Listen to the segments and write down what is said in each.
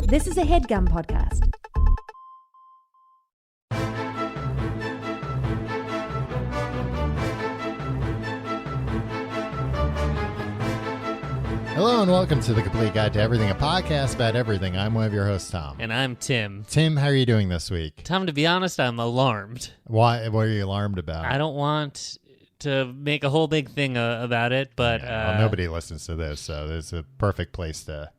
This is a HeadGum podcast. Hello and welcome to The Complete Guide to Everything, a podcast about everything. I'm one of your hosts, Tom. And I'm Tim. Tim, how are you doing this week? Tom, to be honest, I'm alarmed. Why? What are you alarmed about? I don't want to make a whole big thing about it, but... Well, nobody listens to this, so it's a perfect place to...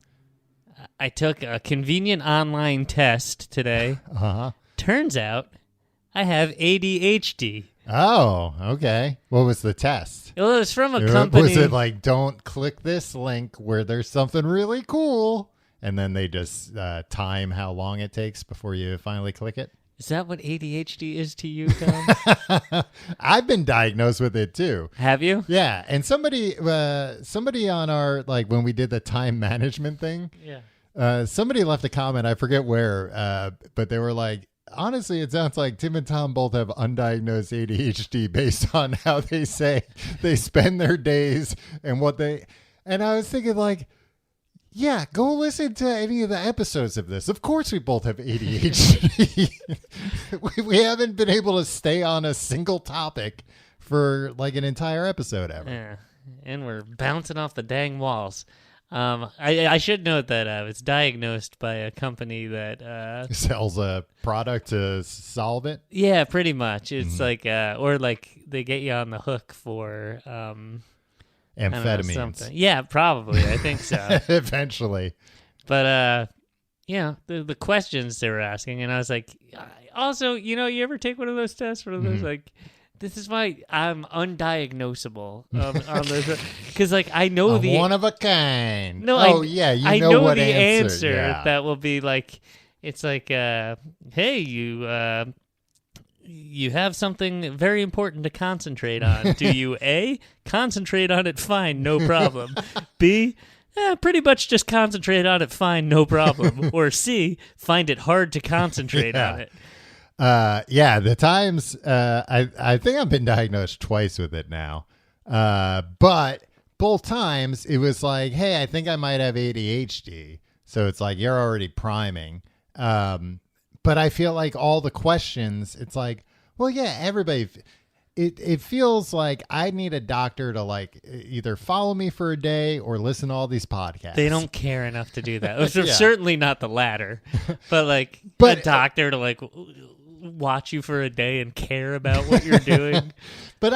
I took a convenient online test today. Uh-huh. Turns out I have ADHD. Oh, okay. What was the test? It was from a company... Was it like, don't click this link where there's something really cool, and then they just time how long it takes before you finally click it? Is that what ADHD is to you, Tom? I've been diagnosed with it too. Have you? Yeah, and somebody on our, like, when we did the time management thing, somebody left a comment, I forget where, but they were like, honestly, it sounds like Tim and Tom both have undiagnosed ADHD based on how they say they spend their days and what they... And I was thinking, like, yeah, go listen to any of the episodes of this. Of course we both have ADHD. we haven't been able to stay on a single topic for like an entire episode ever. Yeah, and we're bouncing off the dang walls. I should note that it's diagnosed by a company that sells a product to solve it. Yeah, pretty much. It's like, or like they get you on the hook for amphetamines. Yeah, probably. I think so. Eventually. But yeah, the questions they were asking, and I was like, also, you know, you ever take one of those tests? One of those like. This is why I'm undiagnosable on this, because like I know I'm one of a kind. No, I know what the answer yeah. that will be like. It's like, hey, you have something very important to concentrate on. Do you A, concentrate on it? Fine, no problem. B, pretty much just concentrate on it. Fine, no problem. Or C, find it hard to concentrate on it. The times, I think I've been diagnosed twice with it now. But both times it was like, hey, I think I might have ADHD. So it's like, you're already priming. But I feel like all the questions, it's like, well, yeah, everybody, it feels like I need a doctor to like either follow me for a day or listen to all these podcasts. They don't care enough to do that. Certainly not the latter, but like a doctor to like watch you for a day and care about what you're doing. But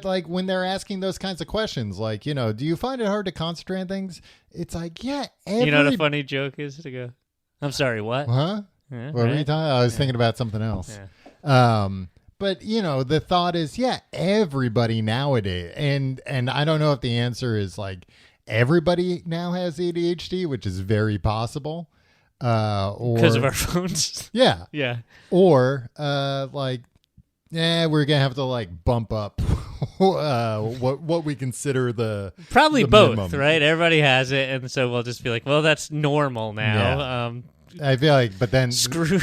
like when they're asking those kinds of questions, like, you know, do you find it hard to concentrate on things? It's like, yeah. You know what a funny joke is to go, I'm sorry, what? Huh? Yeah, what were you talking? I was thinking about something else. Yeah. But you know, the thought is, yeah, everybody nowadays, and I don't know if the answer is like everybody now has ADHD, which is very possible. Or because of our phones. Yeah. Yeah. Or we're gonna have to like bump up what we consider the probably the both, minimum. Right? Everybody has it, and so we'll just be like, well, that's normal now. Yeah. I feel like, but then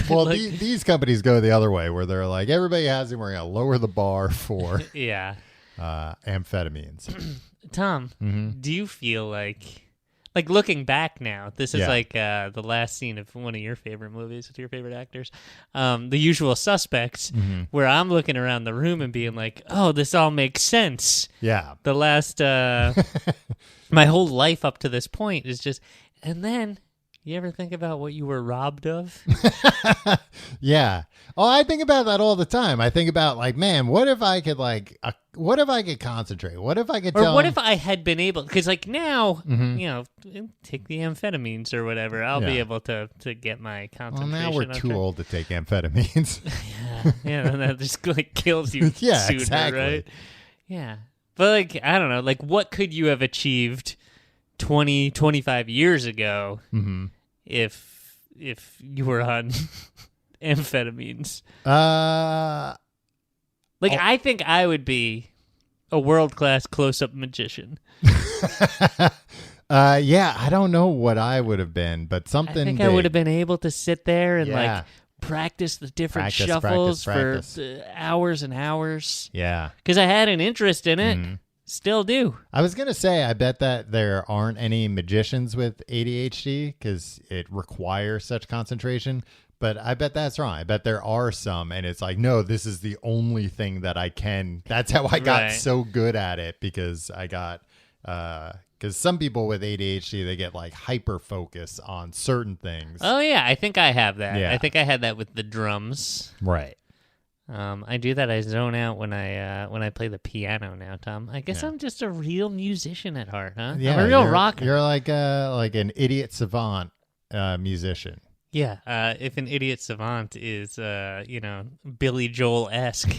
well, like, these companies go the other way where they're like, everybody has it. We're gonna lower the bar for amphetamines. Tom, do you feel like looking back now, this is like the last scene of one of your favorite movies with your favorite actors, The Usual Suspects, where I'm looking around the room and being like, oh, this all makes sense. Yeah. The last, my whole life up to this point is just, and then you ever think about what you were robbed of? Yeah. Oh, I think about that all the time. I think about like, man, what if I could concentrate? What if I could what if I had been able, because like now, you know, take the amphetamines or whatever, I'll be able to get my concentration. Well, now we're too old to take amphetamines. yeah, and that just like kills you sooner, exactly. Right? Yeah. But like, I don't know, like what could you have achieved 20, 25 years ago if you were on amphetamines? I think I would be a world-class close-up magician. I don't know what I would have been, but something I think big. I would have been able to sit there and like practice the different shuffles for hours and hours. Yeah. Because I had an interest in it. Still do. I was going to say, I bet that there aren't any magicians with ADHD because it requires such concentration. But I bet that's wrong. I bet there are some, and it's like, no, this is the only thing that I can. That's how I got so good at it, because I got, because some people with ADHD, they get like hyper focus on certain things. Oh yeah, I think I have that. Yeah. I think I had that with the drums. Right. I do that. I zone out when I play the piano now, Tom. I guess I'm just a real musician at heart, huh? Yeah, I'm a real rocker. You're like an idiot savant musician. Yeah. If an idiot savant is, Billy Joel-esque.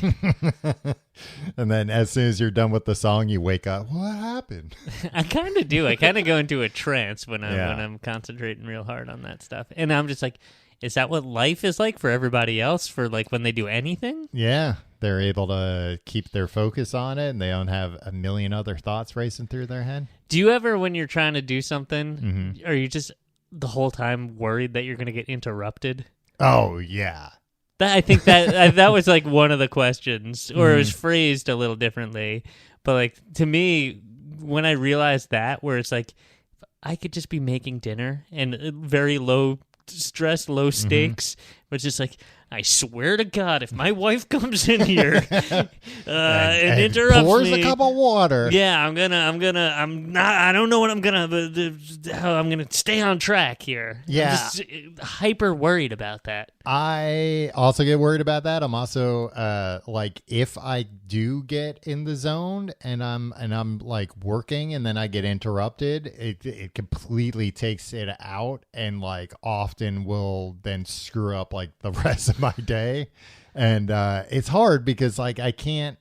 And then as soon as you're done with the song, you wake up. What happened? I kind of do. I kind of go into a trance when I'm concentrating real hard on that stuff, and I'm just like, is that what life is like for everybody else for like when they do anything? Yeah, they're able to keep their focus on it, and they don't have a million other thoughts racing through their head. Do you ever, when you're trying to do something, are you just the whole time worried that you're going to get interrupted? Oh, yeah. I think that that was like one of the questions, or it was phrased a little differently. But like to me, when I realized that, where it's like, I could just be making dinner and very low stress, low stakes, but it's just like, I swear to God, if my wife comes in here and interrupts pours me, a cup of water. Yeah, I don't know what I'm gonna stay on track here. Yeah. I'm just hyper worried about that. I also get worried about that. I'm also like, if I do get in the zone and I'm like working and then I get interrupted, it completely takes it out, and like often will then screw up like the rest of my day. And it's hard because like I can't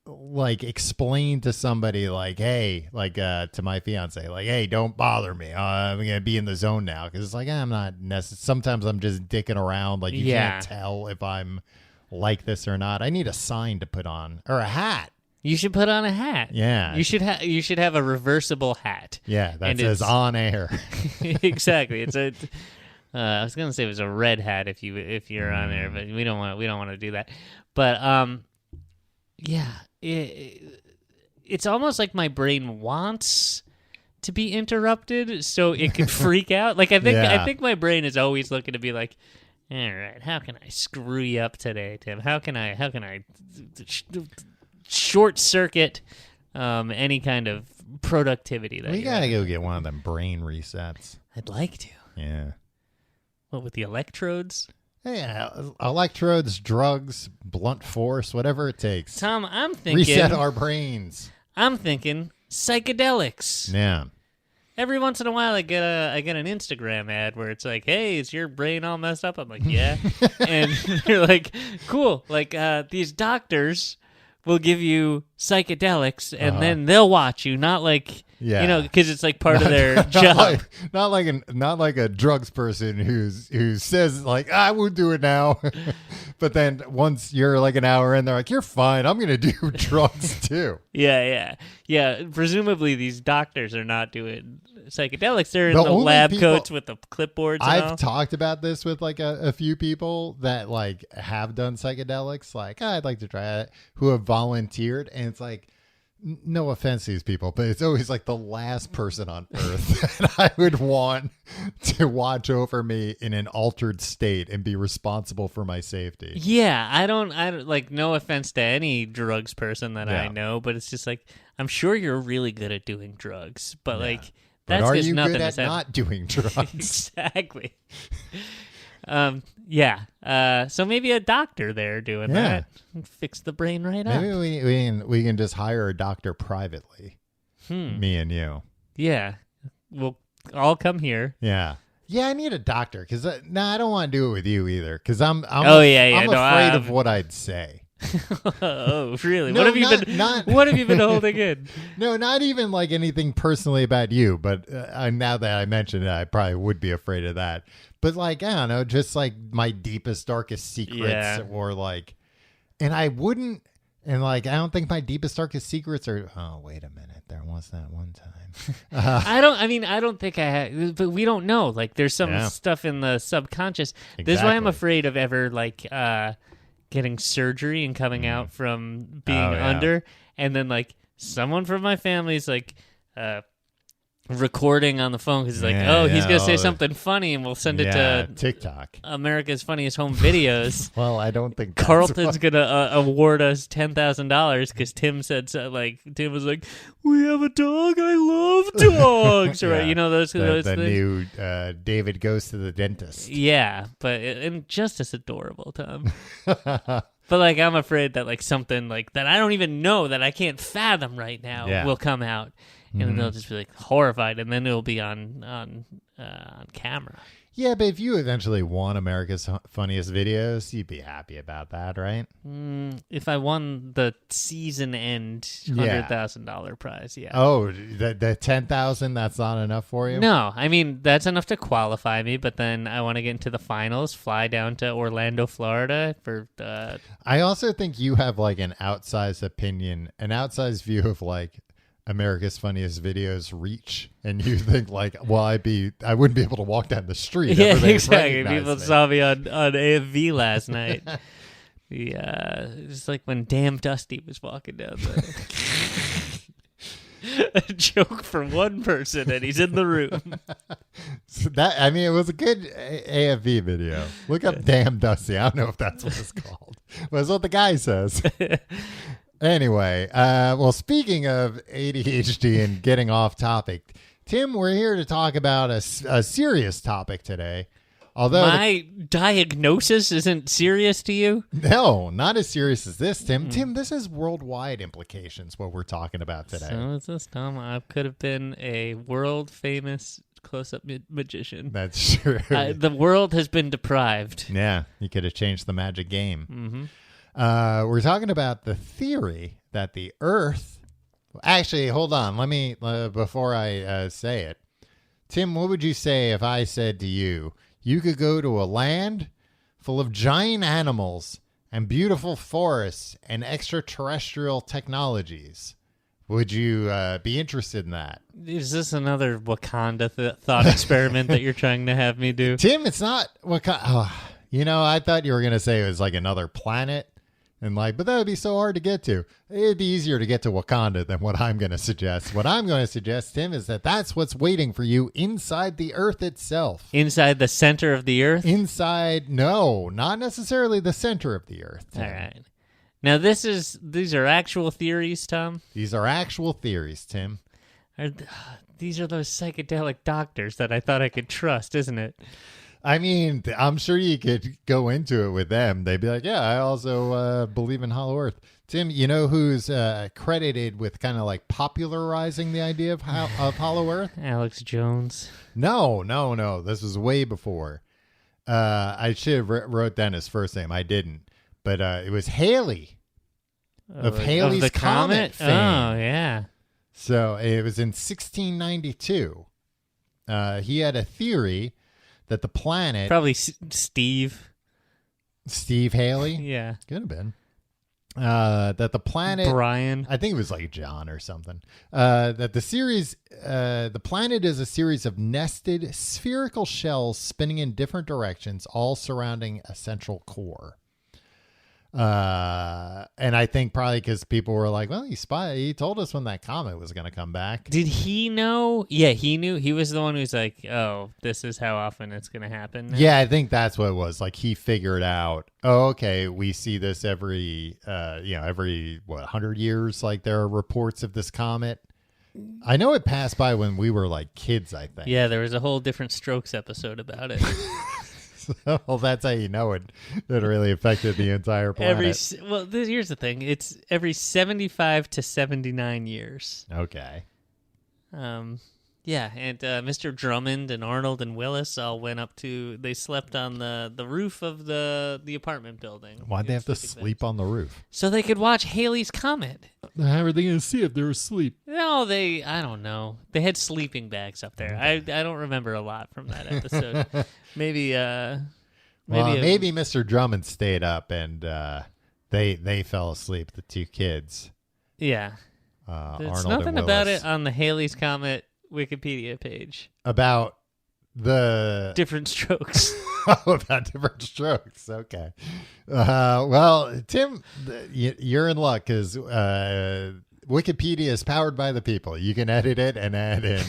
like explain to somebody like, hey, like to my fiance, like, hey, don't bother me, I'm gonna be in the zone now, because it's like, I'm not sometimes I'm just dicking around, like you can't tell if I'm like this or not. I need a sign to put on, or a hat. You should put on a hat. Yeah. You should have a reversible hat. Yeah, that says on air. Exactly. It's a I was gonna say it was a red hat if you're on there, but we don't want to do that. But yeah, it's almost like my brain wants to be interrupted so it can freak out. Like I think my brain is always looking to be like, all right, how can I screw you up today, Tim? How can I short circuit any kind of productivity that we gotta go get one of them brain resets. I'd like to. Yeah. What, with the electrodes? Yeah, electrodes, drugs, blunt force, whatever it takes. Tom, I'm thinking reset our brains. I'm thinking psychedelics. Yeah. Every once in a while, I get an Instagram ad where it's like, "Hey, is your brain all messed up?" I'm like, "Yeah," and they're like, "Cool." Like these doctors will give you psychedelics, and then they'll watch you. Not like, because it's like part of their job. Not like a drugs person who says like, I would do it now, but then once you're like an hour in, they're like, you're fine, I'm gonna do drugs too. Yeah. Presumably these doctors are not doing psychedelics. They're in the lab coats with the clipboards. I've talked about this with like a few people that like have done psychedelics, like, I'd like to try it, who have volunteered, and it's like, no offense to these people, but it's always like the last person on earth that I would want to watch over me in an altered state and be responsible for my safety. Yeah, I don't like, no offense to any drugs person that I know, but it's just like, I'm sure you're really good at doing drugs, but like, that's but are just you nothing good at to not doing drugs? Exactly. So maybe a doctor there doing that. Fix the brain right up. Maybe we can just hire a doctor privately. Me and you. Yeah. We'll all come here. Yeah. Yeah, I need a doctor because I don't want to do it with you either, because I'm afraid of what I'd say. Oh, really? No, what have you been holding in? No, not even like anything personally about you, but now that I mentioned it, I probably would be afraid of that. But like, I don't know, just like my deepest, darkest secrets, or like, and I wouldn't, and like, I don't think my deepest, darkest secrets are, oh, wait a minute, there was that one time. I don't think I have, but we don't know. Like, there's some stuff in the subconscious. Exactly. This is why I'm afraid of ever like, getting surgery and coming out from being under, and then like someone from my family's like recording on the phone because he's like, he's gonna say something funny, and we'll send it to TikTok, America's Funniest Home Videos. Well, I don't think Carlton's gonna award us $10,000 because Tim said so. Like Tim was like, "We have a dog. I love dogs." Right? You know those things. New David Goes to the Dentist. Yeah, but and just as adorable, Tom. But like, I'm afraid that like something like that I don't even know that I can't fathom right now will come out. And then they'll just be like horrified, and then it'll be on camera. Yeah, but if you eventually won America's Funniest Videos, you'd be happy about that, right? If I won the season end $100,000 prize, yeah. Oh, the $10,000, that's not enough for you? No, I mean that's enough to qualify me, but then I want to get into the finals, fly down to Orlando, Florida for. I also think you have like an outsized opinion, an outsized view of like America's Funniest Videos reach, and you think like, well, I wouldn't be able to walk down the street. Yeah, exactly. People saw me on AFV last night. Yeah, it's like when Damn Dusty was walking down there. A joke for one person, and he's in the room. So it was a good AFV video. Look up Damn Dusty. I don't know if that's what it's called, but it's what the guy says. Anyway, well, speaking of ADHD and getting off topic, Tim, we're here to talk about a serious topic today. Although my diagnosis isn't serious to you? No, not as serious as this, Tim. Tim, this is worldwide implications, what we're talking about today. So is this, Tom? I could have been a world-famous close-up magician. That's true. The world has been deprived. Yeah, you could have changed the magic game. Mm-hmm. We're talking about the theory that the Earth... Actually, hold on. Let me, before I say it. Tim, what would you say if I said to you, you could go to a land full of giant animals and beautiful forests and extraterrestrial technologies? Would you be interested in that? Is this another Wakanda thought experiment that you're trying to have me do? Tim, it's not Wakanda. Oh, I thought you were going to say it was like another planet. And but that would be so hard to get to. It'd be easier to get to Wakanda than what I'm going to suggest. What I'm going to suggest, Tim, is that's what's waiting for you inside the Earth itself. Inside the center of the Earth? No, not necessarily the center of the Earth, Tim. All right. Now, these are actual theories, Tom? These are actual theories, Tim. These are those psychedelic doctors that I thought I could trust, isn't it? I mean, I'm sure you could go into it with them. They'd be like, yeah, I also believe in Hollow Earth. Tim, you know who's credited with kind of like popularizing the idea of Hollow Earth? Alex Jones. No. This was way before. I should have wrote down his first name. I didn't. But it was Halley of Halley's the Comet fame. Oh, yeah. So it was in 1692. He had a theory that the planet... Probably Steve Halley? Yeah. Could have been. That the planet... Brian. I think it was like John or something. That the planet is a series of nested spherical shells spinning in different directions, all surrounding a central core. And I think probably because people were like, well, he told us when that comet was going to come back. Did he know? Yeah, he knew. He was the one who's like, oh, this is how often it's going to happen now? Yeah, I think that's what it was. Like he figured out, oh, okay, we see this every 100 years. Like there are reports of this comet. I know it passed by when we were like kids, I think. Yeah, there was a whole different Strokes episode about it. Well, that's how you know it really affected the entire planet. Here's the thing. It's every 75 to 79 years. Okay. Yeah, and Mr. Drummond and Arnold and Willis all went up to... They slept on the roof of the apartment building. Why'd they have to sleep on the roof? So they could watch Halley's Comet. How are they going to see if they were asleep? No, I don't know. They had sleeping bags up there. I don't remember a lot from that episode. Maybe Mr. Drummond stayed up and they fell asleep, the two kids. Yeah. There's Arnold nothing and about Willis. it on the Halley's Comet Wikipedia page. About Different Strokes. About Different Strokes. Okay. Well, Tim, you're in luck because Wikipedia is powered by the people. You can edit it and add in.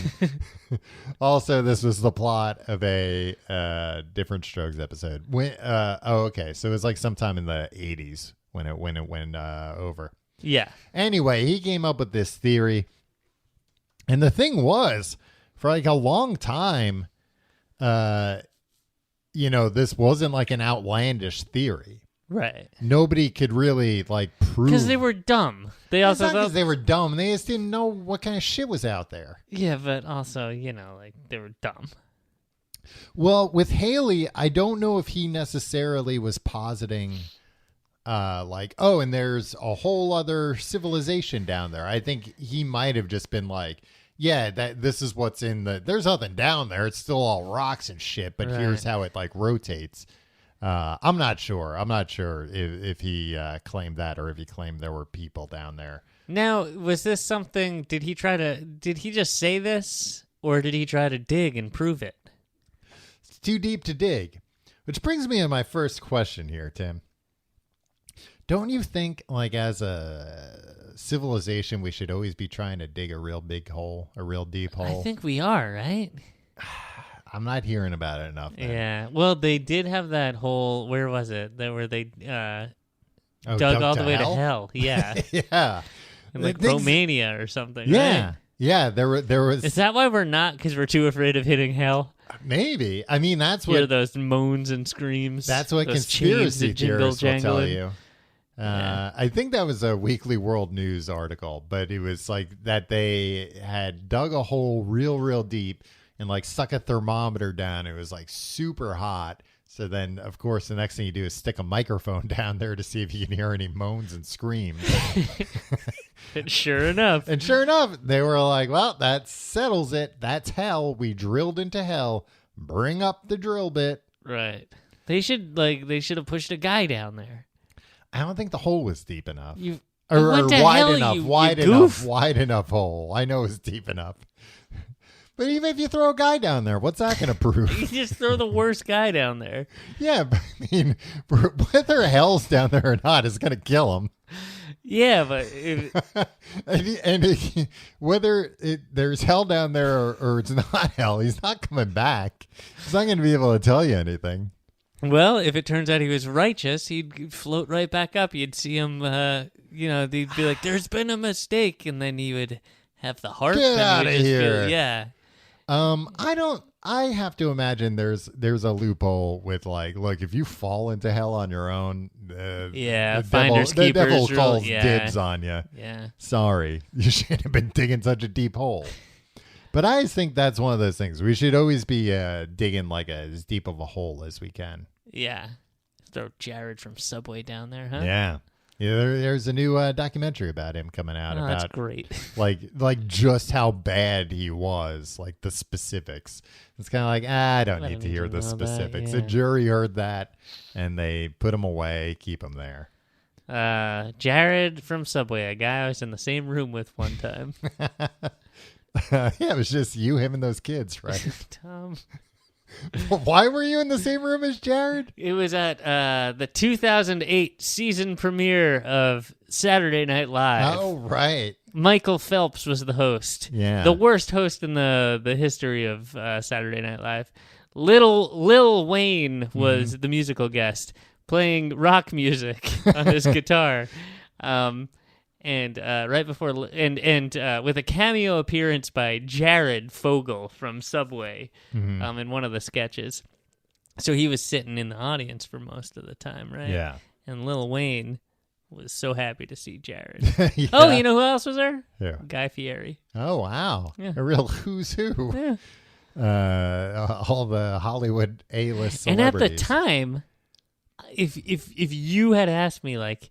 Also, this was the plot of a Different Strokes episode. Okay. So it was like sometime in the 80s when it went over. Yeah. Anyway, he came up with this theory. And the thing was, for like a long time, this wasn't like an outlandish theory. Right. Nobody could really like prove. Because they were dumb. They also because they were dumb. They just didn't know what kind of shit was out there. Yeah, but also, like they were dumb. Well, with Haley, I don't know if he necessarily was positing and there's a whole other civilization down there. I think he might have just been like, yeah, this is what's there's nothing down there. It's still all rocks and shit, but here's how it like rotates. I'm not sure. If he claimed that or if he claimed there were people down there. Now, was this something, did he just say this or did he try to dig and prove it? It's too deep to dig, which brings me to my first question here, Tim. Don't you think, like, as a civilization, we should always be trying to dig a real big hole, a real deep hole? I think we are, right? I'm not hearing about it enough. Man. Yeah. Well, they did have that hole, where was it? Where they dug all the way to hell. Yeah. Yeah. In like Romania or something. Yeah. Right? Yeah. There was. Is that why we're not? Because we're too afraid of hitting hell? Maybe. I mean, that's what. Hear those moans and screams. That's what conspiracy theorists will tell you. I think that was a Weekly World News article, but it was like that they had dug a hole real deep and like stuck a thermometer down. It was like super hot. So then, of course, the next thing you do is stick a microphone down there to see if you can hear any moans and screams. And sure enough, they were like, well, that settles it. That's hell. We drilled into hell. Bring up the drill bit. Right. They should have pushed a guy down there. I don't think the hole was deep enough. Or wide enough hole. I know it's deep enough. But even if you throw a guy down there, what's that going to prove? You just throw the worst guy down there. Yeah, but I mean, whether hell's down there or not is going to kill him. Yeah, but whether there's hell down there or it's not hell, he's not coming back. He's not going to be able to tell you anything. Well, if it turns out he was righteous, he'd float right back up. You'd see him, they'd be like, there's been a mistake. And then he would have the heart. Get out of here. Yeah. I have to imagine there's a loophole with like, look, if you fall into hell on your own, the devil calls dibs on you. Yeah. Sorry. You shouldn't have been digging such a deep hole. But I think that's one of those things. We should always be digging like as deep of a hole as we can. Yeah. Throw Jared from Subway down there, huh? Yeah. There's a new documentary about him coming out. Oh, that's great. like just how bad he was, like the specifics. It's kind of like, I don't need to hear the specifics. The jury heard that, and they put him away, keep him there. Jared from Subway, a guy I was in the same room with one time. Yeah, it was just you, him, and those kids, right? Tom. Why were you in the same room as Jared? It was at the 2008 season premiere of Saturday Night Live. Oh, right. Michael Phelps was the host. Yeah. The worst host in the history of Saturday Night Live. Lil Wayne was the musical guest, playing rock music on his guitar. And right before, and with a cameo appearance by Jared Fogle from Subway, in one of the sketches. So he was sitting in the audience for most of the time, right? Yeah. And Lil Wayne was so happy to see Jared. Yeah. Oh, you know who else was there? Yeah. Guy Fieri. Oh, wow. Yeah. A real who's who. Yeah. All the Hollywood A-list celebrities. And at the time, if you had asked me, like,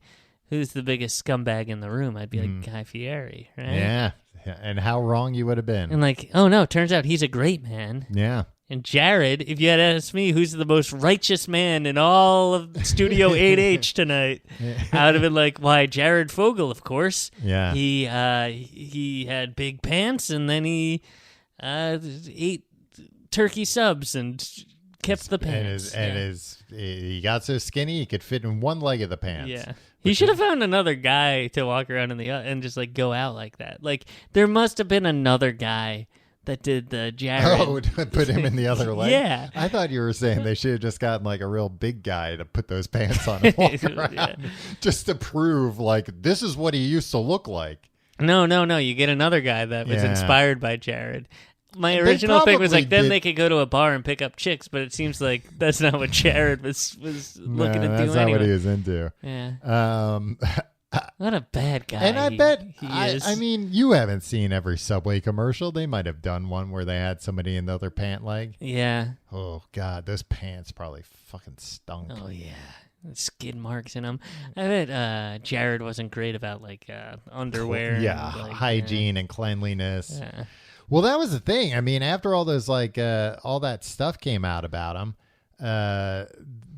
who's the biggest scumbag in the room, I'd be like, Guy Fieri, right? Yeah. And how wrong you would have been. And like, oh no, turns out he's a great man. Yeah. And Jared, if you had asked me who's the most righteous man in all of Studio 8H tonight, I would have been like, why, Jared Fogle, of course. Yeah. He had big pants, and then he ate turkey subs and kept the pants. He got so skinny he could fit in one leg of the pants. Yeah. He should have found another guy to walk around and just like go out like that. Like there must have been another guy that did the Jared. Oh, to put him in the other leg? Yeah. I thought you were saying they should have just gotten like a real big guy to put those pants on and walk around just to prove like this is what he used to look like. No. You get another guy that was inspired by Jared. My original thing was like then they could go to a bar and pick up chicks, but it seems like that's not what Jared was looking to do that's not what he was into. Yeah. What a bad guy. And I bet, he is. I mean, you haven't seen every Subway commercial. They might have done one where they had somebody in the other pant leg. Yeah. Oh, God, those pants probably fucking stunk. Oh, yeah. Skid marks in them. I bet Jared wasn't great about, like, underwear. Yeah, and, like, hygiene and cleanliness. Yeah. Well, that was the thing. I mean, after all those, like, all that stuff came out about him,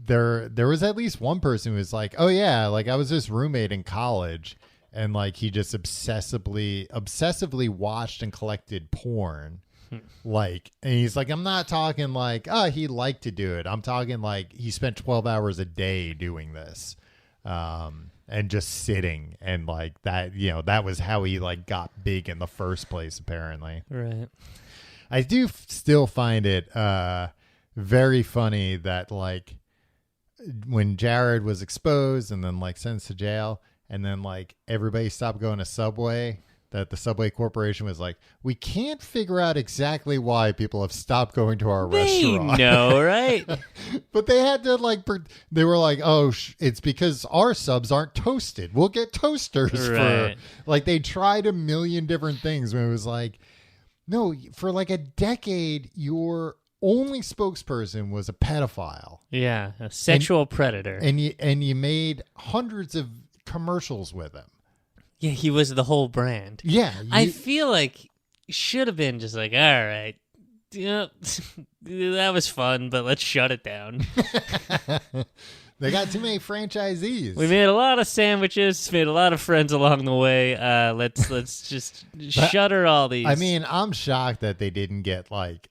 there was at least one person who was like, oh yeah, like I was this roommate in college and like he just obsessively watched and collected porn. Like, and he's like, I'm not talking like, oh, he liked to do it. I'm talking like he spent 12 hours a day doing this. And just sitting and like that, you know, that was how he like got big in the first place, apparently. Right. I do still find it, very funny that like, when Jared was exposed and then like sentenced to jail and then like everybody stopped going to Subway, that the Subway Corporation was like, we can't figure out exactly why people have stopped going to our restaurant. No, right? But they had to like, they were like, oh, it's because our subs aren't toasted. We'll get toasters for like, they tried a million different things when it was like, no, for like a decade, your only spokesperson was a pedophile. Yeah, a sexual predator. And you made hundreds of commercials with him. Yeah, he was the whole brand. Yeah. I feel like should have been just like, all right, that was fun, but let's shut it down. They got too many franchisees. We made a lot of sandwiches, made a lot of friends along the way. Let's just shutter all these. I mean, I'm shocked that they didn't get like,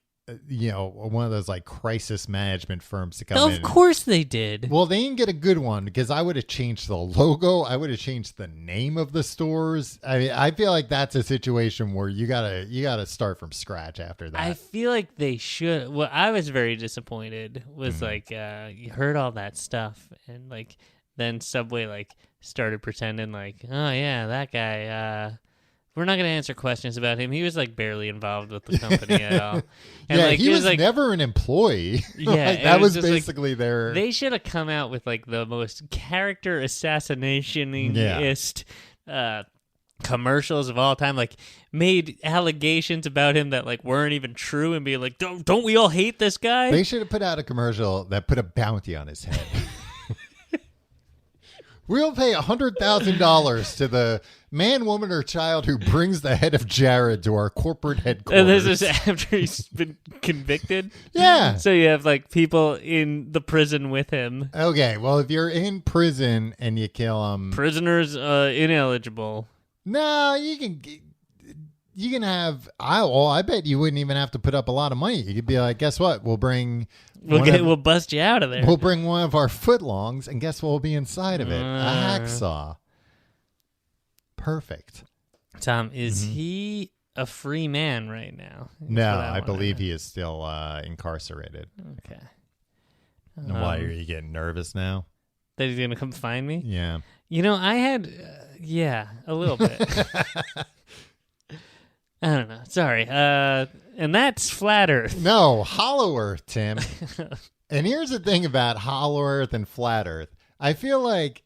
you know, one of those like crisis management firms to come in. Of course they did. Well, they didn't get a good one because I would have changed the logo. I would have changed the name of the stores. I mean, I feel like that's a situation where you gotta start from scratch after that. I feel like they should. What I was very disappointed was like you heard all that stuff and like then Subway like started pretending like, oh yeah, that guy. We're not going to answer questions about him. He was like barely involved with the company at all. And, yeah, like, he was like, never an employee. Yeah, like, that was basically like, their. They should have come out with like the most character assassination-ist commercials of all time. Like made allegations about him that like weren't even true, and be like, don't we all hate this guy? They should have put out a commercial that put a bounty on his head. We'll pay $100,000 to the man, woman, or child who brings the head of Jared to our corporate headquarters. And this is after he's been convicted? Yeah. So you have like people in the prison with him. Okay, well, if you're in prison and you kill him... Prisoners ineligible. No, you can have... I bet you wouldn't even have to put up a lot of money. You could be like, guess what? We'll bust you out of there. We'll bring one of our footlongs, and guess what will be inside of it? A hacksaw. Perfect. Tom, is he a free man right now? No, I believe he is still incarcerated. Okay. Why are you getting nervous now? That he's going to come find me? Yeah. You know, I had, a little bit. I don't know. Sorry. And that's Flat Earth. No, Hollow Earth, Tim. And here's the thing about Hollow Earth and Flat Earth. I feel like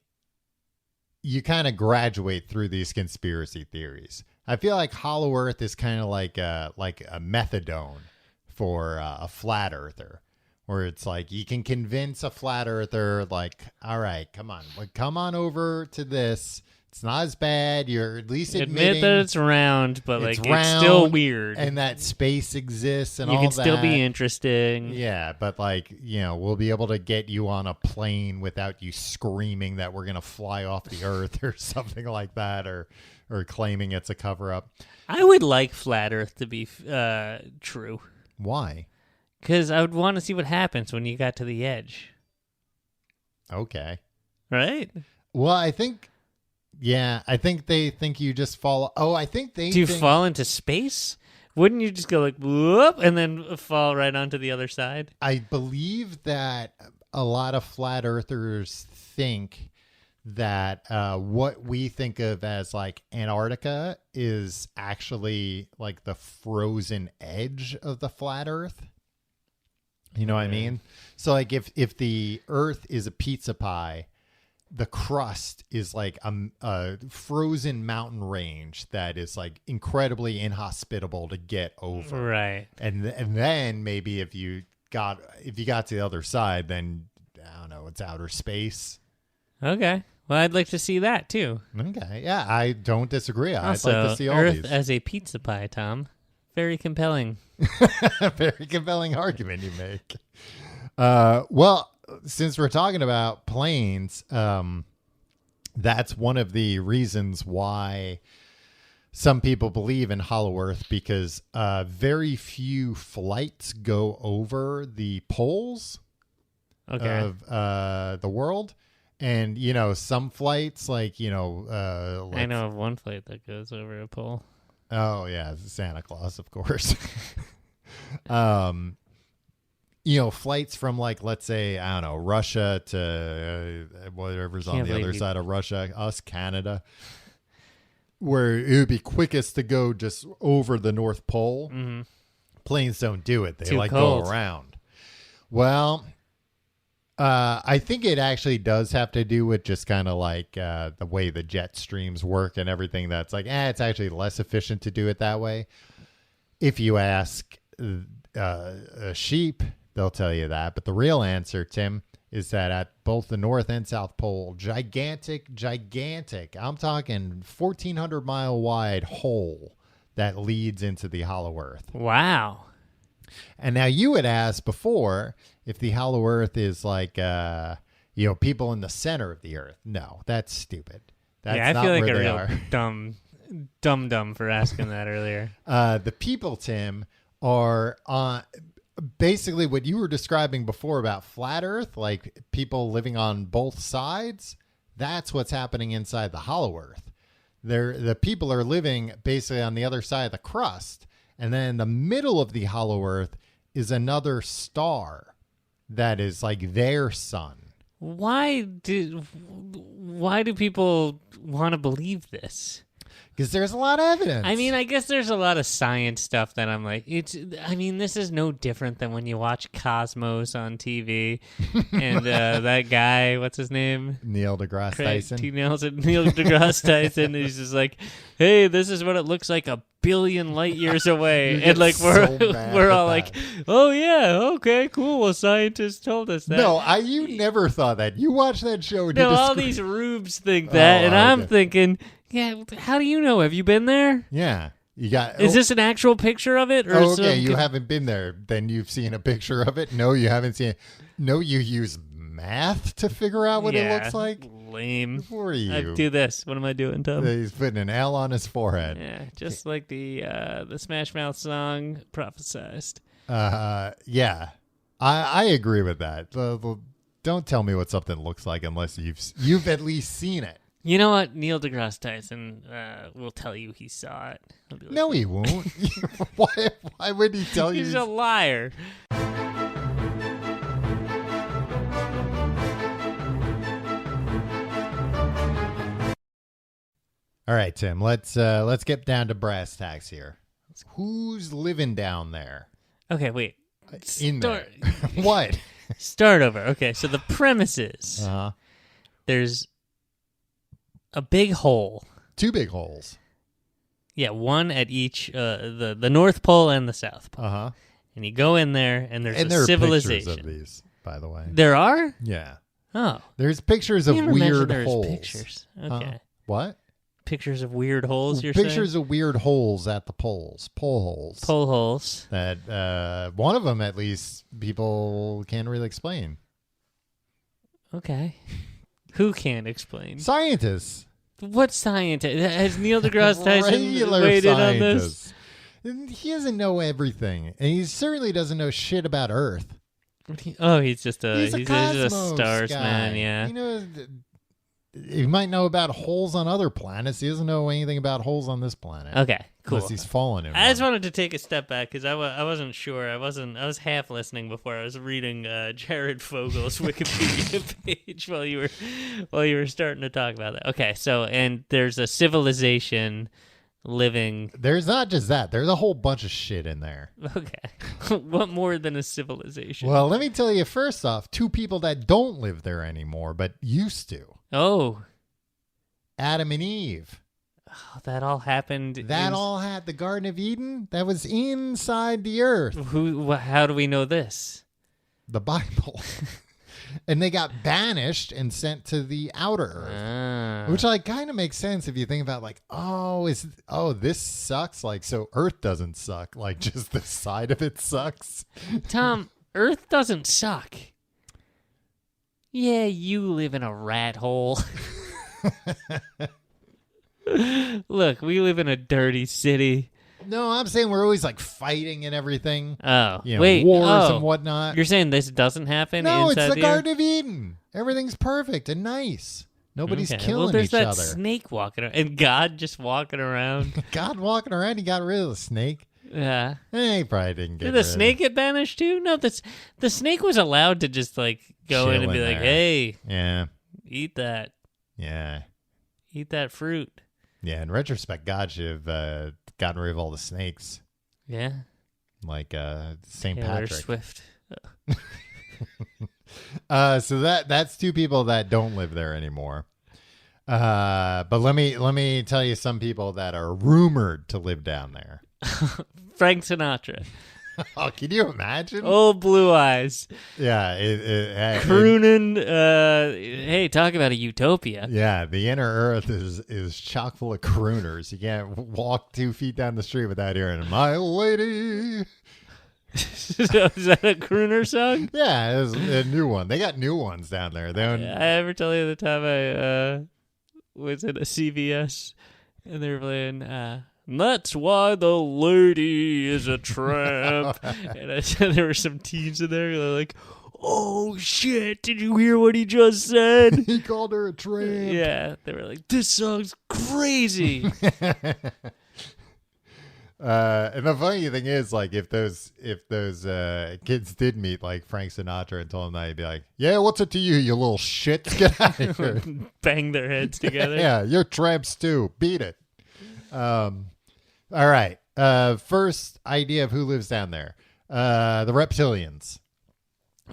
you kind of graduate through these conspiracy theories. I feel like Hollow Earth is kind of like a methadone for a flat earther, where it's like you can convince a flat earther, like, all right, come on over to this. It's not as bad. You're at least admit that it's round, but it's still weird, and that space exists, and you all can that. still be interesting. Yeah, but like, you know, we'll be able to get you on a plane without you screaming that we're gonna fly off the Earth or something like that, or claiming it's a cover up. I would like Flat Earth to be true. Why? Because I would want to see what happens when you got to the edge. Okay. Right? Well, I think they think you just fall. Oh, I think they Do you think... fall into space? Wouldn't you just go like, whoop, and then fall right onto the other side? I believe that a lot of flat earthers think that what we think of as like Antarctica is actually like the frozen edge of the flat earth. You know what I mean? So like if the earth is a pizza pie, the crust is like a frozen mountain range that is like incredibly inhospitable to get over. Right. And then maybe if you got to the other side, then I don't know, it's outer space. Okay. Well, I'd like to see that too. Okay. Yeah, I don't disagree. Also, I'd like to see all Earth these. as a pizza pie, Tom. Very compelling. Very compelling argument you make. Well, since we're talking about planes, that's one of the reasons why some people believe in Hollow Earth, because very few flights go over the poles of the world. And, you know, some flights like, you know, I know of one flight that goes over a pole. Oh, yeah. Santa Claus, of course. You know, flights from like, let's say, I don't know, Russia to whatever's on the other side of Russia, us, Canada, where it would be quickest to go just over the North Pole. Mm-hmm. Planes don't do it. They Too like cold. go around. Well, I think it actually does have to do with just kind of like the way the jet streams work and everything. That's like, it's actually less efficient to do it that way. If you ask a sheep, they'll tell you that. But the real answer, Tim, is that at both the North and South Pole, gigantic, I'm talking 1,400 mile wide hole that leads into the Hollow Earth. Wow. And now you had asked before if the Hollow Earth is like, you know, people in the center of the Earth. No, that's stupid. That's I not feel like where a they real are. dumb for asking that earlier. The people, Tim, are basically what you were describing before about flat Earth, like people living on both sides. That's what's happening inside the Hollow Earth. The people are living basically on the other side of the crust. And then in the middle of the Hollow Earth is another star that is like their sun. Why do people want to believe this? Because there's a lot of evidence. I mean, I guess there's a lot of science stuff that I'm like, this is no different than when you watch Cosmos on TV and that guy, what's his name? Neil deGrasse Tyson. Neil deGrasse Tyson. He's just like, hey, this is what it looks like 1 billion light years away. And like, we're all like, oh yeah, okay, cool. Well, scientists told us that. No, you never thought that. You watch that show. And no, all these rubes think that. And I'm thinking, yeah, how do you know? Have you been there? Yeah. Is this an actual picture of it? Or okay, you haven't been there. Then you've seen a picture of it. No, you haven't seen it. No, you use math to figure out what it looks like. Lame. Who are you? I do this. What am I doing, Tom? He's putting an L on his forehead. Yeah, just like the Smash Mouth song prophesized. Yeah, I agree with that. Don't tell me what something looks like unless you've at least seen it. You know what? Neil deGrasse Tyson will tell you he saw it. Like, no, he won't. Why would he tell you? He's a liar. All right, Tim. Let's get down to brass tacks here. Who's living down there? Okay, wait. There. What? Start over. Okay, so the premise is there's a big hole. 2 big holes. Yeah, one at each, the North Pole and the South Pole. Uh-huh. And you go in there, and there's there civilization. Are pictures of these, by the way. There are? Yeah. Oh. There's pictures of weird holes. Pictures. Okay. What? Pictures of weird holes, you're Pictures saying? of weird holes at the poles. Pole holes. Pole holes. That, one of them, at least, people can't really explain. Okay. Who can't explain? Scientists. What scientist? Has Neil deGrasse Tyson Regular weighed in on scientists. this? He doesn't know everything, and he certainly doesn't know shit about Earth. Oh, he's just a cosmos stars guy. man. Yeah. You know, he might know about holes on other planets. He doesn't know anything about holes on this planet. Okay, cool. Unless he's fallen in. I just wanted to take a step back because I wasn't sure. I was half listening before I was reading Jared Fogel's Wikipedia page while you were starting to talk about that. Okay, so and there's a civilization living. There's not just that. There's a whole bunch of shit in there. Okay, what more than a civilization? Well, let me tell you. First off, two people that don't live there anymore, but used to. Oh, Adam and Eve. Oh, that all happened. That all had the Garden of Eden. That was inside the earth. How do we know this? The Bible. And they got banished and sent to the outer earth, which like kind of makes sense if you think about like, this sucks. Like, so Earth doesn't suck. Like, just the side of it sucks. Tom, Earth doesn't suck. Yeah, you live in a rat hole. Look, we live in a dirty city. No, I'm saying we're always like fighting and everything. Oh, wait, wars and whatnot. You're saying this doesn't happen? No, inside it's the Garden of Eden. Everything's perfect and nice. Nobody's killing each other. There's that snake walking around, and God just walking around. God walking around. He got rid of the snake. Yeah, he probably didn't get. Did the snake get banished too? No, the snake was allowed to just like go in and be like, "Hey, yeah, eat that, eat that fruit." Yeah, in retrospect, God should have gotten rid of all the snakes. Yeah, like St. Taylor Patrick. Swift. So that's two people that don't live there anymore. But let me tell you some people that are rumored to live down there. Frank Sinatra. Oh, can you imagine? Old Blue Eyes. Yeah. Crooning. Hey, talk about a utopia. Yeah, the inner earth is chock full of crooners. You can't walk 2 feet down the street without hearing, "My lady." Is that a crooner song? Yeah, it was a new one. They got new ones down there. I ever tell you the time I was at a CVS and they were playing... That's why the lady is a tramp. And I said there were some teens in there. They're like, "Oh shit! Did you hear what he just said?" He called her a tramp. Yeah, they were like, "This song's crazy." And the funny thing is, like, if those kids did meet like Frank Sinatra and told him that, he'd be like, "Yeah, what's it to you, you little shit? Get out of here!" Bang their heads together. Yeah, you're tramps too. Beat it. All right. First idea of who lives down there. The reptilians.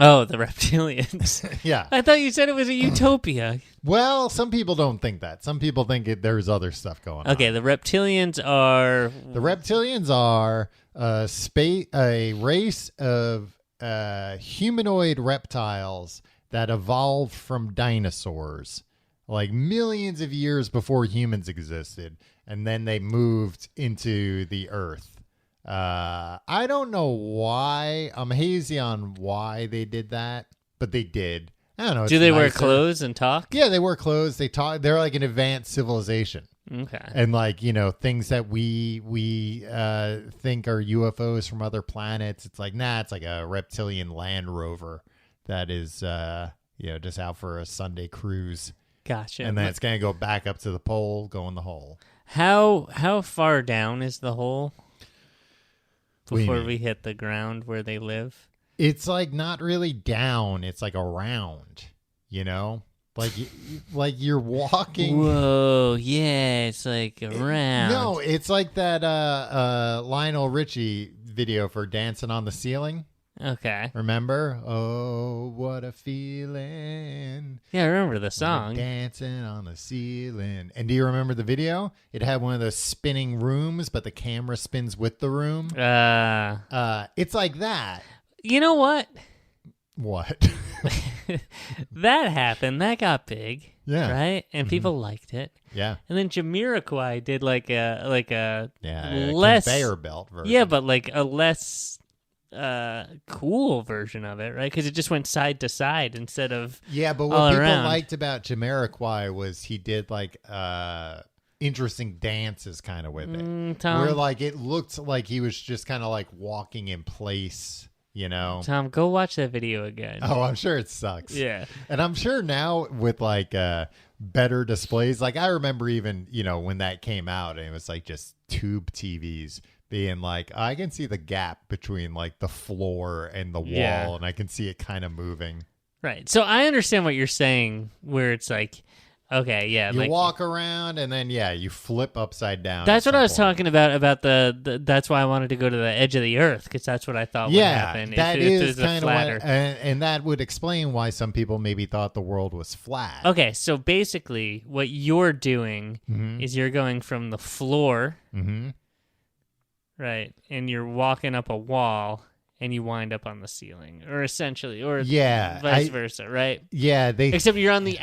Oh, the reptilians. Yeah. I thought you said it was a utopia. Well, some people don't think that. Some people think there's other stuff going on. Okay, the reptilians are... The reptilians are a race of humanoid reptiles that evolved from dinosaurs, like millions of years before humans existed. And then they moved into the earth. I don't know why. I'm hazy on why they did that, but they did. I don't know. Do they wear clothes and talk? Yeah, they wear clothes. They talk. They're like an advanced civilization. Okay. And like, things that we think are UFOs from other planets. It's like, nah, it's like a reptilian Land Rover that is, just out for a Sunday cruise. Gotcha. And then it's going to go back up to the pole, go in the hole. How far down is the hole before we hit the ground where they live? It's like not really down. It's like around, like you're walking. Whoa, yeah, it's like around. No, it's like that Lionel Richie video for Dancing on the Ceiling. Okay. Remember? Oh, what a feeling. Yeah, I remember the song. Dancing on the ceiling. And do you remember the video? It had one of those spinning rooms, but the camera spins with the room. It's like that. You know what? What? That happened. That got big. Yeah. Right? And people liked it. Yeah. And then Jamiroquai did like a less conveyor belt version. Yeah, but like a less cool version of it, right? Because it just went side to side instead of but what people liked about Jamiroquai was he did like interesting dances kind of with it. Tom, where like it looked like he was just kind of like walking in place, you know. Tom, go watch that video again. Oh, I'm sure it sucks. Yeah. And I'm sure now with like better displays, like I remember even, you know, when that came out and it was like just tube TVs being like, I can see the gap between like the floor and the wall and I can see it kind of moving. Right. So I understand what you're saying where it's like, okay, yeah. You like, walk around and then, you flip upside down. That's what I was talking about the that's why I wanted to go to the edge of the earth, because that's what I thought would happen. That if is kind of what, and that would explain why some people maybe thought the world was flat. Okay, so basically what you're doing is you're going from the floor, right, and you're walking up a wall, and you wind up on the ceiling, or essentially, or vice versa, right? Yeah, except you're on the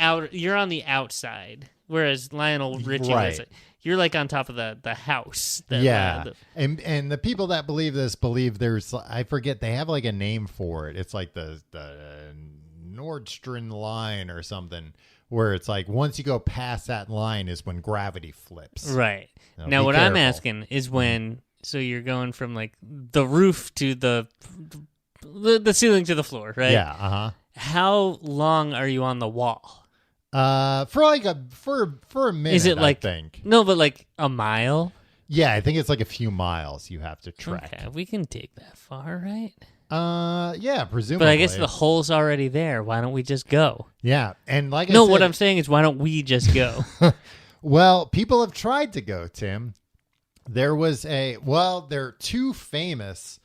outside, whereas Lionel Richie you're like on top of the house. And the people that believe there's, I forget, they have like a name for it. It's like the Nordstrom line or something, where it's like once you go past that line is when gravity flips. Right. Now what I'm asking is when. So you're going from like the roof to the ceiling to the floor, right? Yeah. How long are you on the wall? For a minute. Is it like, I think. No, but like a mile? Yeah, I think it's like a few miles you have to trek. Okay, we can dig that far, right? Yeah, presumably. But I guess the hole's already there. Why don't we just go? Yeah, and like I said, what I'm saying is, why don't we just go? Well, people have tried to go, Tim. There are two famous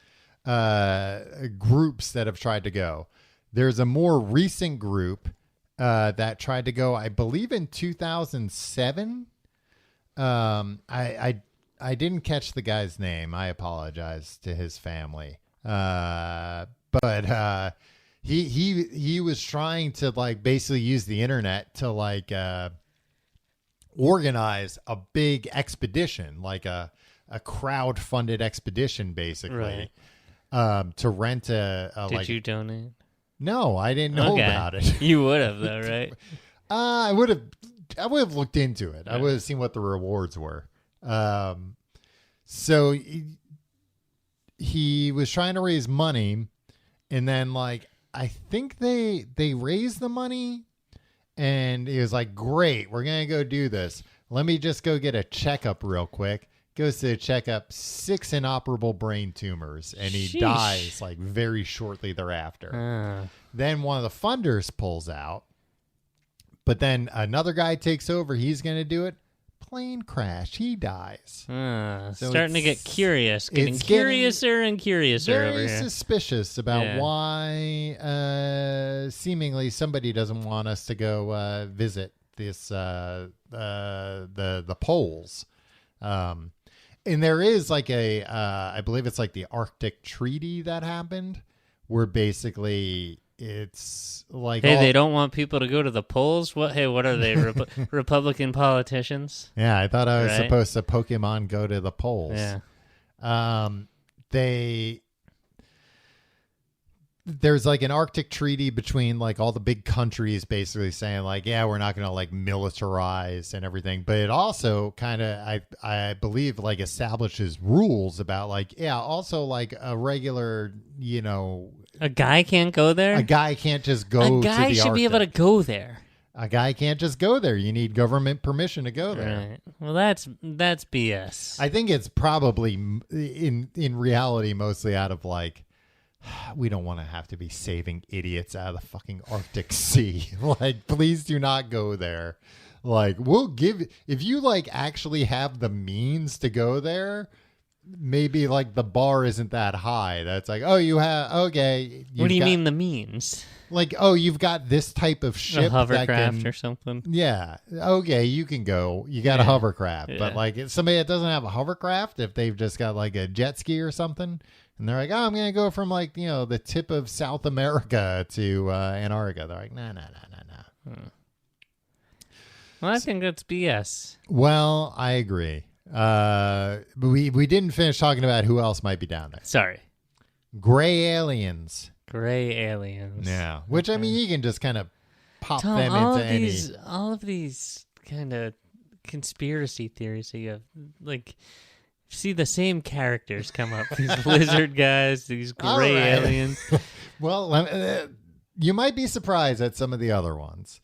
groups that have tried to go. There's a more recent group that tried to go, I believe, in 2007. I didn't catch the guy's name. I apologize to his family. But he was trying to like basically use the internet to like organize a big expedition, like a crowd-funded expedition, basically, to rent a Did you donate? No, I didn't know about it. You would have, though, right? I would have looked into it. Yeah. I would have seen what the rewards were. So he was trying to raise money, and then like I think they raised the money. And he was like, great, we're going to go do this. Let me just go get a checkup real quick. Goes to the checkup, 6 inoperable brain tumors, and he dies like very shortly thereafter. Then one of the funders pulls out, but then another guy takes over. He's going to do it. Plane crash. He dies. So starting to get curious. Getting curiouser and curiouser over here. Very suspicious about why seemingly somebody doesn't want us to go visit this the poles. And there is like I believe it's like the Arctic Treaty that happened, where basically it's like, hey, they don't want people to go to the polls. What are they? Republican politicians? Yeah, I thought I was supposed to Pokemon go to the polls. Yeah. There's like an Arctic treaty between like all the big countries, basically saying like, yeah, we're not going to like militarize and everything. But it also kind of, I believe, like establishes rules about like, also like a regular, a guy can't go there. A guy can't just go. A guy should be able to go there. A guy can't just go there. You need government permission to go there. Right. Well, that's BS. I think it's probably in reality mostly out of like, we don't want to have to be saving idiots out of the fucking Arctic Sea. Like, please do not go there. Like, we'll give, if you like actually have the means to go there, maybe like the bar isn't that high. That's like, oh, you have, okay. What do you mean the means? Like, oh, you've got this type of ship. A hovercraft or something. Yeah. Okay, you can go. You got a hovercraft. But like somebody that doesn't have a hovercraft, if they've just got like a jet ski or something, and they're like, oh, I'm going to go from like, the tip of South America to Antarctica. They're like, no. Well, I think that's BS. Well, I agree. But we didn't finish talking about who else might be down there. Sorry. Gray aliens. Yeah. Which, I mean, you can just kind of pop Tom, them into any. All of these kind of conspiracy theories. So you have like see the same characters come up. These lizard guys, these gray aliens. Well, you might be surprised at some of the other ones.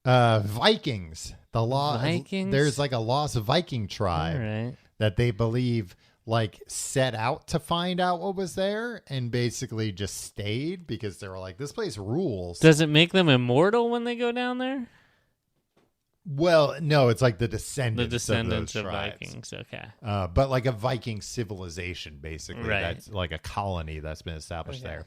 Vikings. Vikings? There's like a lost Viking tribe that they believe like set out to find out what was there and basically just stayed because they were like, this place rules. Does it make them immortal when they go down there? Well, no, it's like the descendants of Vikings. Okay. But like a Viking civilization, basically. Right. That's like a colony that's been established there.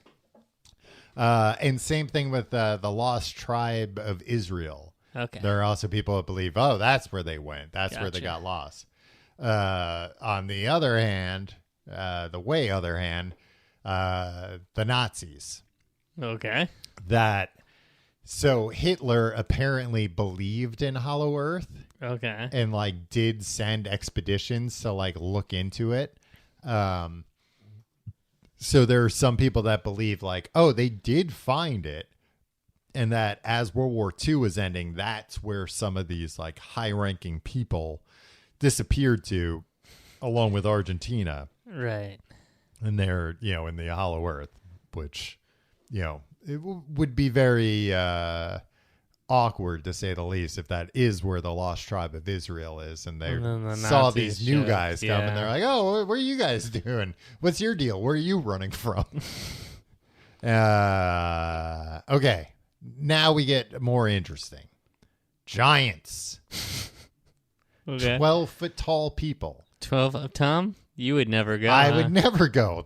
And same thing with the lost tribe of Israel. Okay. There are also people that believe, oh, that's where they went. That's where they got lost. On the other hand, the Nazis. Okay. So Hitler apparently believed in Hollow Earth. Okay. And like did send expeditions to like look into it. So there are some people that believe like, oh, they did find it. And that as World War II was ending, that's where some of these like high ranking people disappeared to, along with Argentina. Right. And they're, in the Hollow Earth, which, it would be very awkward, to say the least, if that is where the lost tribe of Israel is. And they saw these new guys come and they're like, oh, what are you guys doing? What's your deal? Where are you running from? Okay. Now we get more interesting. Giants. Okay. 12-foot tall people. 12, Tom? You would never go. I would never go.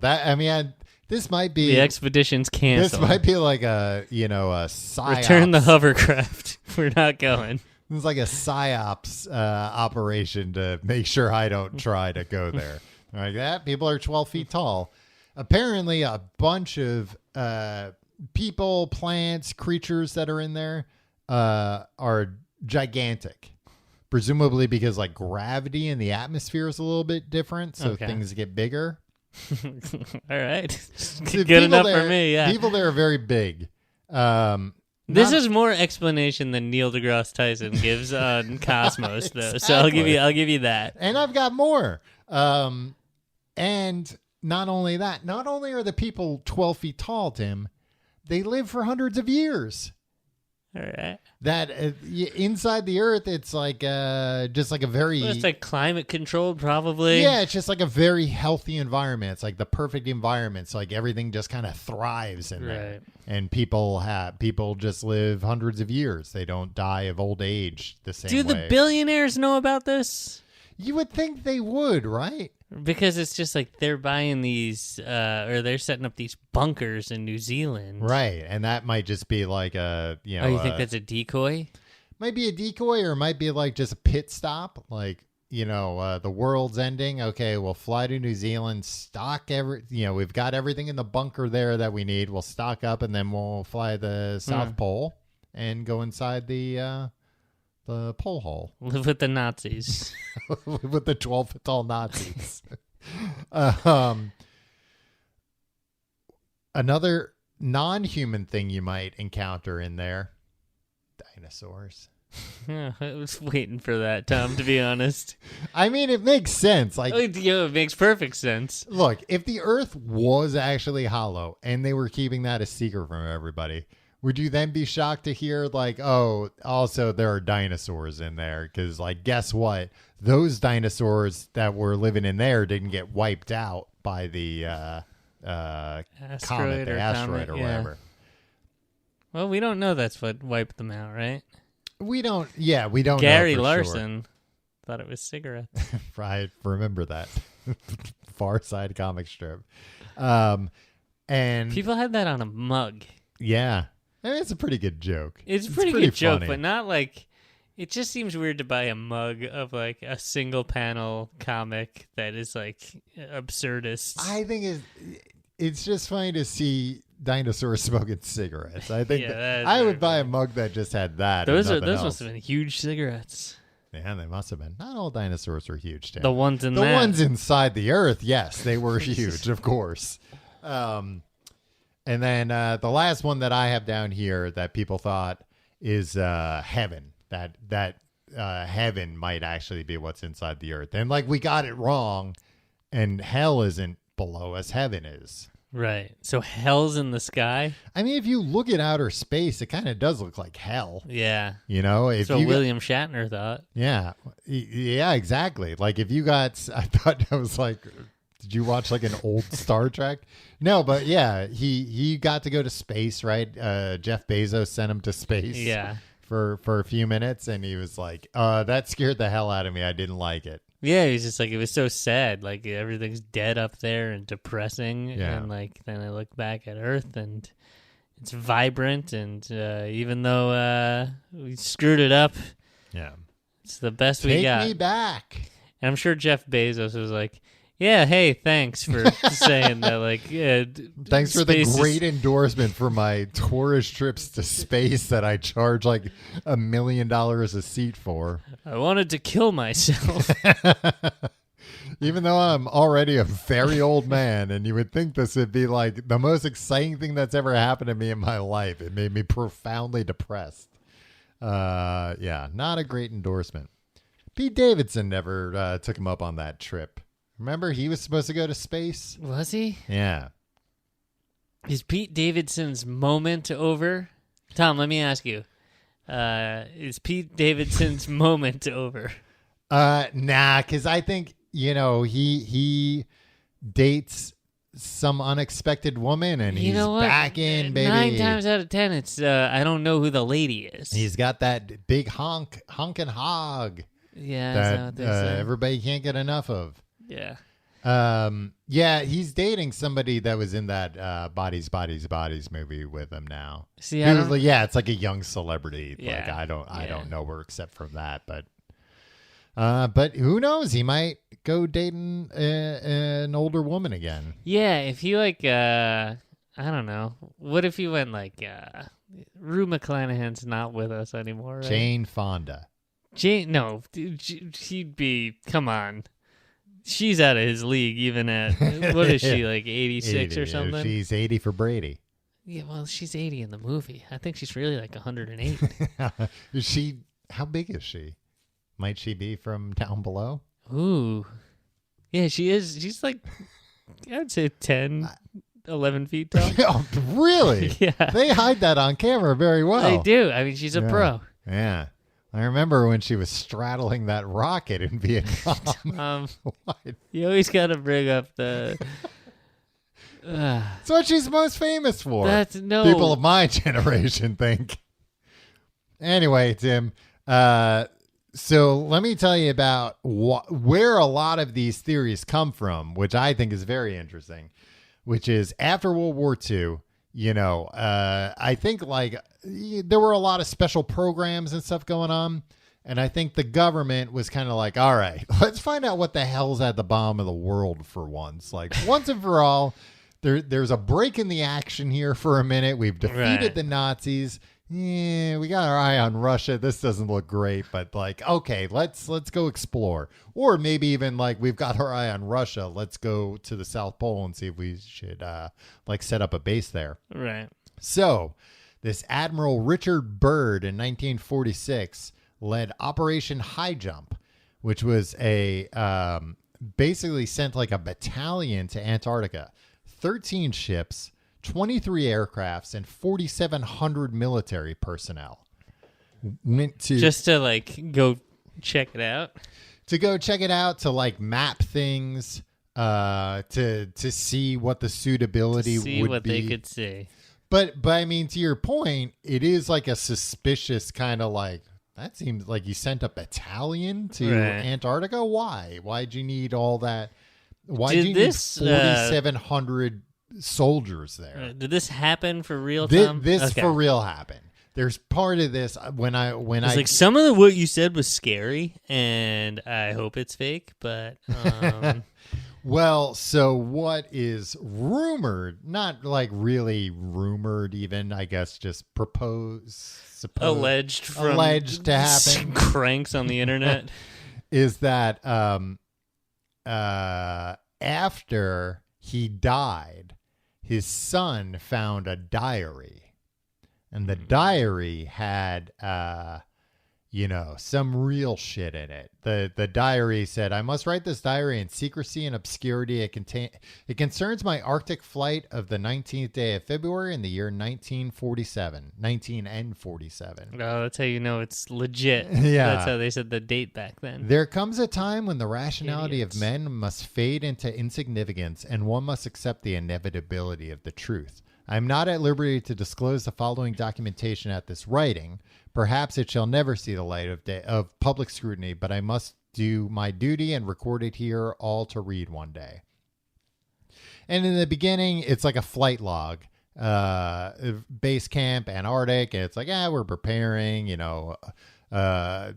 This might be the expedition's canceled. This might be like a psyops. Return the hovercraft. We're not going. It's like a psyops operation to make sure I don't try to go there. Like that, people are 12 feet tall. Apparently, a bunch of people, plants, creatures that are in there are gigantic. Presumably because like gravity in the atmosphere is a little bit different, so things get bigger. All right. Good enough for me, yeah. People there are very big. This is more explanation than Neil deGrasse Tyson gives on Cosmos, though. So I'll give you that. And I've got more. And not only that, not only are the people 12 feet tall, Tim, they live for hundreds of years. All right. That inside the Earth, it's like just like a very... Well, it's like climate controlled, probably. Yeah, it's just like a very healthy environment. It's like the perfect environment. So like everything just kind of thrives in there. And people just live hundreds of years. They don't die of old age the same way. Do the billionaires know about this? You would think they would, right? Because it's just like they're buying these, or they're setting up these bunkers in New Zealand. Right, and that might just be like a, Oh, you think that's a decoy? Might be a decoy, or it might be like just a pit stop. Like, the world's ending. Okay, we'll fly to New Zealand, we've got everything in the bunker there that we need. We'll stock up, and then we'll fly the South Pole and go inside the pole hole. Live with the Nazis. Live with the 12-foot tall Nazis. Another non-human thing you might encounter in there, dinosaurs. Yeah, I was waiting for that, Tom, to be honest. I mean, it makes sense. Like, it makes perfect sense. Look, if the Earth was actually hollow and they were keeping that a secret from everybody, would you then be shocked to hear like, oh, also there are dinosaurs in there? Because like, guess what? Those dinosaurs that were living in there didn't get wiped out by the asteroid or whatever. Well, we don't know that's what wiped them out, right? We don't know. Gary Larson thought it was cigarettes. I remember that. Far Side comic strip. And people had that on a mug. Yeah. I mean, it's a pretty good joke. It's a pretty good joke, but not like... It just seems weird to buy a mug of like a single panel comic that is like absurdist. I think it's just funny to see dinosaurs smoking cigarettes. I think I would buy a mug that just had that. Those must have been huge cigarettes. Yeah, they must have been. Not all dinosaurs were huge, Tim. The ones ones inside the Earth, yes, they were huge, of course. And then the last one that I have down here that people thought is heaven. That heaven might actually be what's inside the earth. And like we got it wrong, and hell isn't below us, heaven is. Right. So hell's in the sky? I mean, if you look at outer space, it kind of does look like hell. Yeah. You know, if that's what William Shatner thought. Yeah. Yeah, exactly. Like if you got, I thought I was like, did you watch like an old Star Trek? No, but yeah, he got to go to space, right? Jeff Bezos sent him to space. Yeah. For a few minutes, and he was like, that scared the hell out of me. I didn't like it. Yeah, he was just like, it was so sad. Like everything's dead up there and depressing. Yeah. And like then I look back at Earth and it's vibrant. And even though we screwed it up, yeah, it's the best we got. Take me back. And I'm sure Jeff Bezos was like, yeah, hey, thanks for saying that. Like, yeah, thanks for the great endorsement for my tourist trips to space that I charge like $1 million a seat for. I wanted to kill myself. Even though I'm already a very old man, and you would think this would be like the most exciting thing that's ever happened to me in my life. It made me profoundly depressed. Yeah, not a great endorsement. Pete Davidson never took him up on that trip. Remember, he was supposed to go to space? Was he? Yeah. Is Pete Davidson's moment over? Tom, let me ask you. Is Pete Davidson's moment over? Nah, because I think, he dates some unexpected woman, and he's back in, baby. 9 times out of 10, it's I don't know who the lady is. He's got that big honk and hog. Yeah, that everybody can't get enough of. Yeah. Yeah, he's dating somebody that was in that Bodies movie with him now. See, it's like a young celebrity. Yeah. Like I don't know her except from that, but who knows? He might go dating an older woman again. Yeah, if he I don't know. What if he went Rue McClanahan's not with us anymore, right? Jane Fonda. No, she'd be, come on. She's out of his league, even at, what is she, like 86 or something? She's 80 for Brady. Yeah, well, she's 80 in the movie. I think she's really like 108. How big is she? Might she be from down below? Ooh. Yeah, she is. She's like, I'd say 10, 11 feet tall. Oh, really? Yeah. They hide that on camera very well. They do. I mean, she's a pro. Yeah. I remember when she was straddling that rocket in Vietnam. You always got to bring up the... It's what she's most famous for. No. People of my generation think. Anyway, Tim, so let me tell you about where a lot of these theories come from, which I think is very interesting, which is after World War II, I think there were a lot of special programs and stuff going on. And I think the government was kind of like, all right, let's find out what the hell's at the bottom of the world for once. Like once and for all, there's a break in the action here for a minute. We've defeated the Nazis. Yeah, we got our eye on Russia. This doesn't look great, but okay, let's go explore. Or maybe even we've got our eye on Russia. Let's go to the South Pole and see if we should set up a base there. Right. So this Admiral Richard Byrd in 1946 led Operation High Jump, which was basically sent a battalion to Antarctica, 13 ships, 23 aircrafts, and 4,700 military personnel went to just to go check it out. To go check it out, to map things, to see what the suitability would be. See what they could see. But I mean, to your point, it is a suspicious kind of that seems like you sent a battalion to Antarctica. Why? Why'd you need all that? Why did you need 4,700 soldiers there? Did this happen for real time? This for real happened. There's part of this when I some of what you said was scary, and I hope it's fake, but well, so what is rumored, not really rumored even, I guess just alleged to happen, cranks on the internet, is that after he died, his son found a diary, and the diary had some real shit in it. The diary said, I must write this diary in secrecy and obscurity. It concerns my Arctic flight of the 19th day of February in the year 1947. 1947. Oh, that's how you know it's legit. Yeah. That's how they said the date back then. There comes a time when the rationality of men must fade into insignificance, and one must accept the inevitability of the truth. I am not at liberty to disclose the following documentation at this writing. Perhaps it shall never see the light of public scrutiny, but I must do my duty and record it here, all to read one day. And in the beginning, it's like a flight log. Base camp, Antarctic, and it's like, we're preparing, 7:00,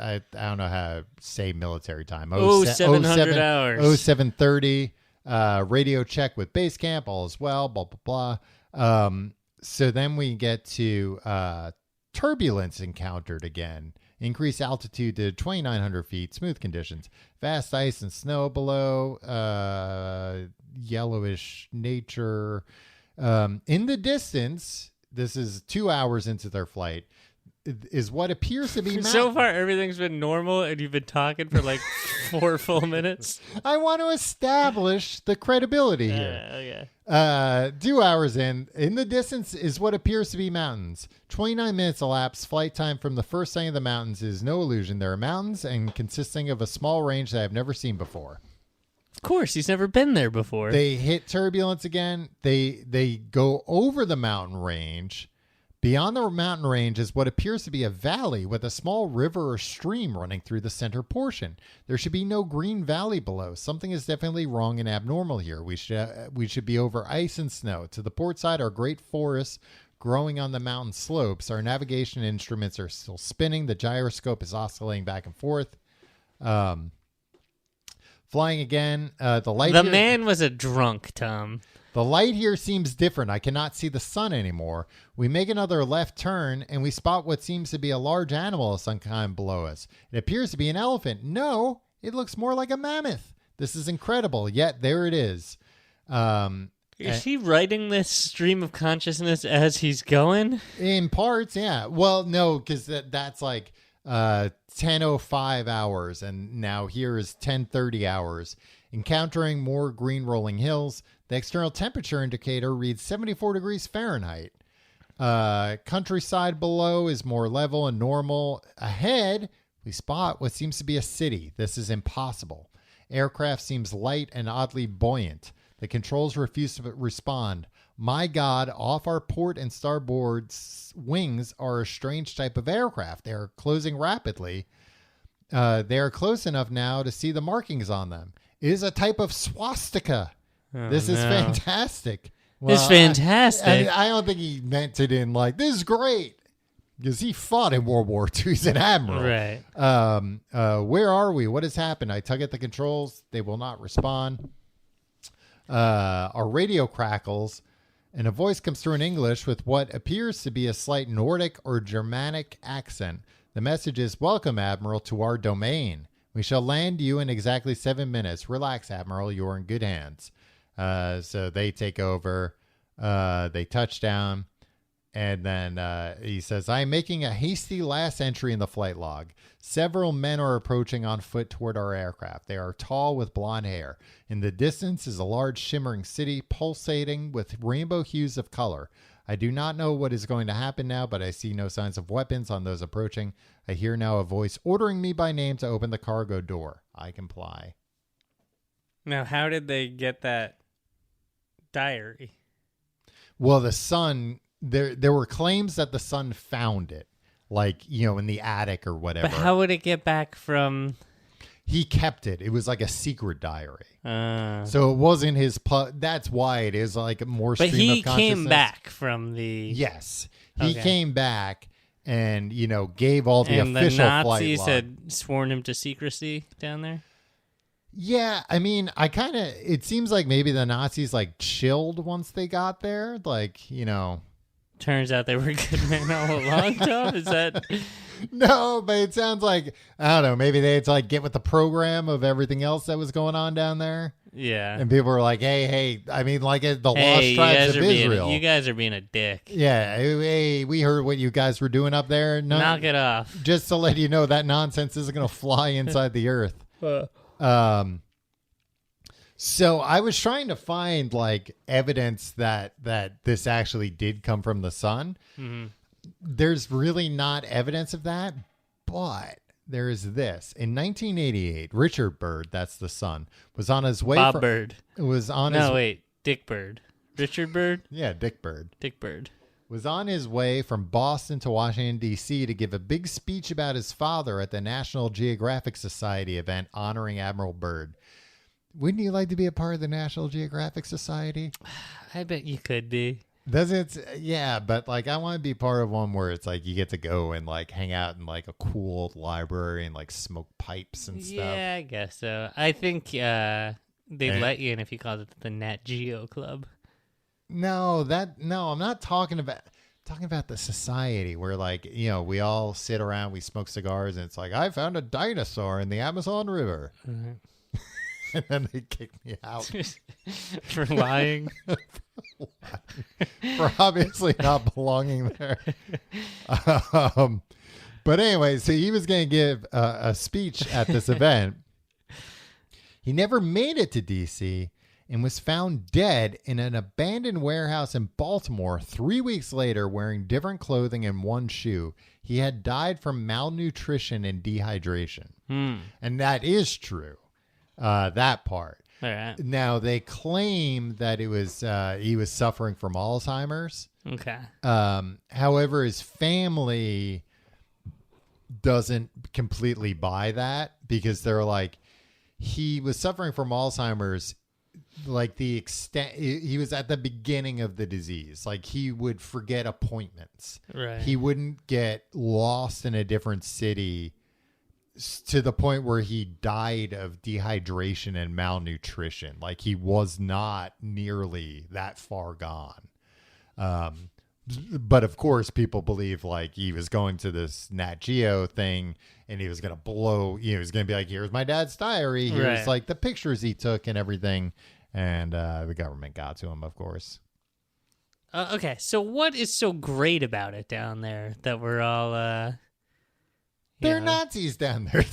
I don't know how to say military time. 700 hours. 07:30. Radio check with base camp, all is well, blah, blah, blah. So then we get to turbulence encountered again. Increased altitude to 2,900 feet, smooth conditions, vast ice and snow below, yellowish nature. In the distance, this is 2 hours into their flight, is what appears to be mountain. So far, everything's been normal, and you've been talking for like 4 full minutes. I want to establish the credibility here. Okay. 2 hours in the distance is what appears to be mountains. 29 minutes elapsed. Flight time from the first sight of the mountains is no illusion. There are mountains and consisting of a small range that I've never seen before. Of course, he's never been there before. They hit turbulence again. They go over the mountain range. Beyond the mountain range is what appears to be a valley with a small river or stream running through the center portion. There should be no green valley below. Something is definitely wrong and abnormal here. We should be over ice and snow. To the port side are great forests growing on the mountain slopes. Our navigation instruments are still spinning. The gyroscope is oscillating back and forth. Flying again. The man was a drunk, Tom. The light here seems different. I cannot see the sun anymore. We make another left turn, and we spot what seems to be a large animal of some kind below us. It appears to be an elephant. No, it looks more like a mammoth. This is incredible, yet there it is. Is he writing this stream of consciousness as he's going? In parts, yeah. Well, no, because that's like 10:05 hours, and now here is 10:30 hours. Encountering more green rolling hills, the external temperature indicator reads 74 degrees Fahrenheit. Countryside below is more level and normal. Ahead, we spot what seems to be a city. This is impossible. Aircraft seems light and oddly buoyant. The controls refuse to respond. My God, off our port and starboard wings are a strange type of aircraft. They are closing rapidly. They are close enough now to see the markings on them. It is a type of swastika. This is fantastic. Well, it's fantastic. I don't think he meant it in like, this is great. Because he fought in World War II. He's an admiral. Right. Where are we? What has happened? I tug at the controls. They will not respond. Our radio crackles, and a voice comes through in English with what appears to be a slight Nordic or Germanic accent. The message is, welcome, Admiral, to our domain. We shall land you in exactly 7 minutes. Relax, Admiral. You are in good hands. So they take over. They touch down. And then he says, I am making a hasty last entry in the flight log. Several men are approaching on foot toward our aircraft. They are tall with blonde hair. In the distance is a large shimmering city pulsating with rainbow hues of color. I do not know what is going to happen now, but I see no signs of weapons on those approaching. I hear now a voice ordering me by name to open the cargo door. I comply. Now, how did they get that diary? Well, the son, there were claims that the son found it, like, in the attic or whatever. But how would it get back from... He kept it. It was like a secret diary. So it wasn't his... That's why it is like more stream of consciousness. But he came back from the... Yes. He came back and, gave all the official flight log. And the Nazis had sworn him to secrecy down there? Yeah, I mean, it seems like maybe the Nazis chilled once they got there. Turns out they were good men all along, Tom? Is that... No, but it sounds like, I don't know, maybe they had to get with the program of everything else that was going on down there. Yeah. And people were like, hey, I mean, like the Hey, lost tribes of Israel. You guys are being a dick. Yeah, hey, we heard what you guys were doing up there. No, knock it off. Just to let you know that nonsense isn't going to fly inside the earth. So I was trying to find like evidence that this actually did come from the sun. Mm-hmm. There's really not evidence of that, but there is this. In 1988, Richard Byrd, that's the son, was on his way. Bob Byrd. Dick Byrd. Richard Byrd? Yeah, Dick Byrd. Dick Byrd. Was on his way from Boston to Washington, D.C. to give a big speech about his father at the National Geographic Society event honoring Admiral Byrd. Wouldn't you like to be a part of the National Geographic Society? I bet you could be. Does it? Yeah, but like I want to be part of one where it's like you get to go and like hang out in like a cool old library and like smoke pipes and stuff. Yeah, I guess so. I think they'd let you in if you called it the Nat Geo Club. No, I'm not talking about. Talking about the society where, like, you know, we all sit around, we smoke cigars, and it's like, I found a dinosaur in the Amazon River. Mm-hmm. And then they kicked me out. For lying? For obviously not belonging there. But anyway, so he was going to give a speech at this event. He never made it to D.C., and was found dead in an abandoned warehouse in Baltimore 3 weeks later wearing different clothing and one shoe. He had died from malnutrition and dehydration. And that is true, that part. All right. Now, they claim that it was he was suffering from Alzheimer's. Okay. However, his family doesn't completely buy that because they're like, he was suffering from Alzheimer's. Like the extent he was at the beginning of the disease, like he would forget appointments. Right. He wouldn't get lost in a different city to the point where he died of dehydration and malnutrition. Like he was not nearly that far gone. But of course, people believe like he was going to this Nat Geo thing and he was going to blow, he was going to be like, here's my dad's diary. Here's like the pictures he took and everything. And the government got to him, of course. Okay, so what is so great about it down there that we're all... They're Nazis down there.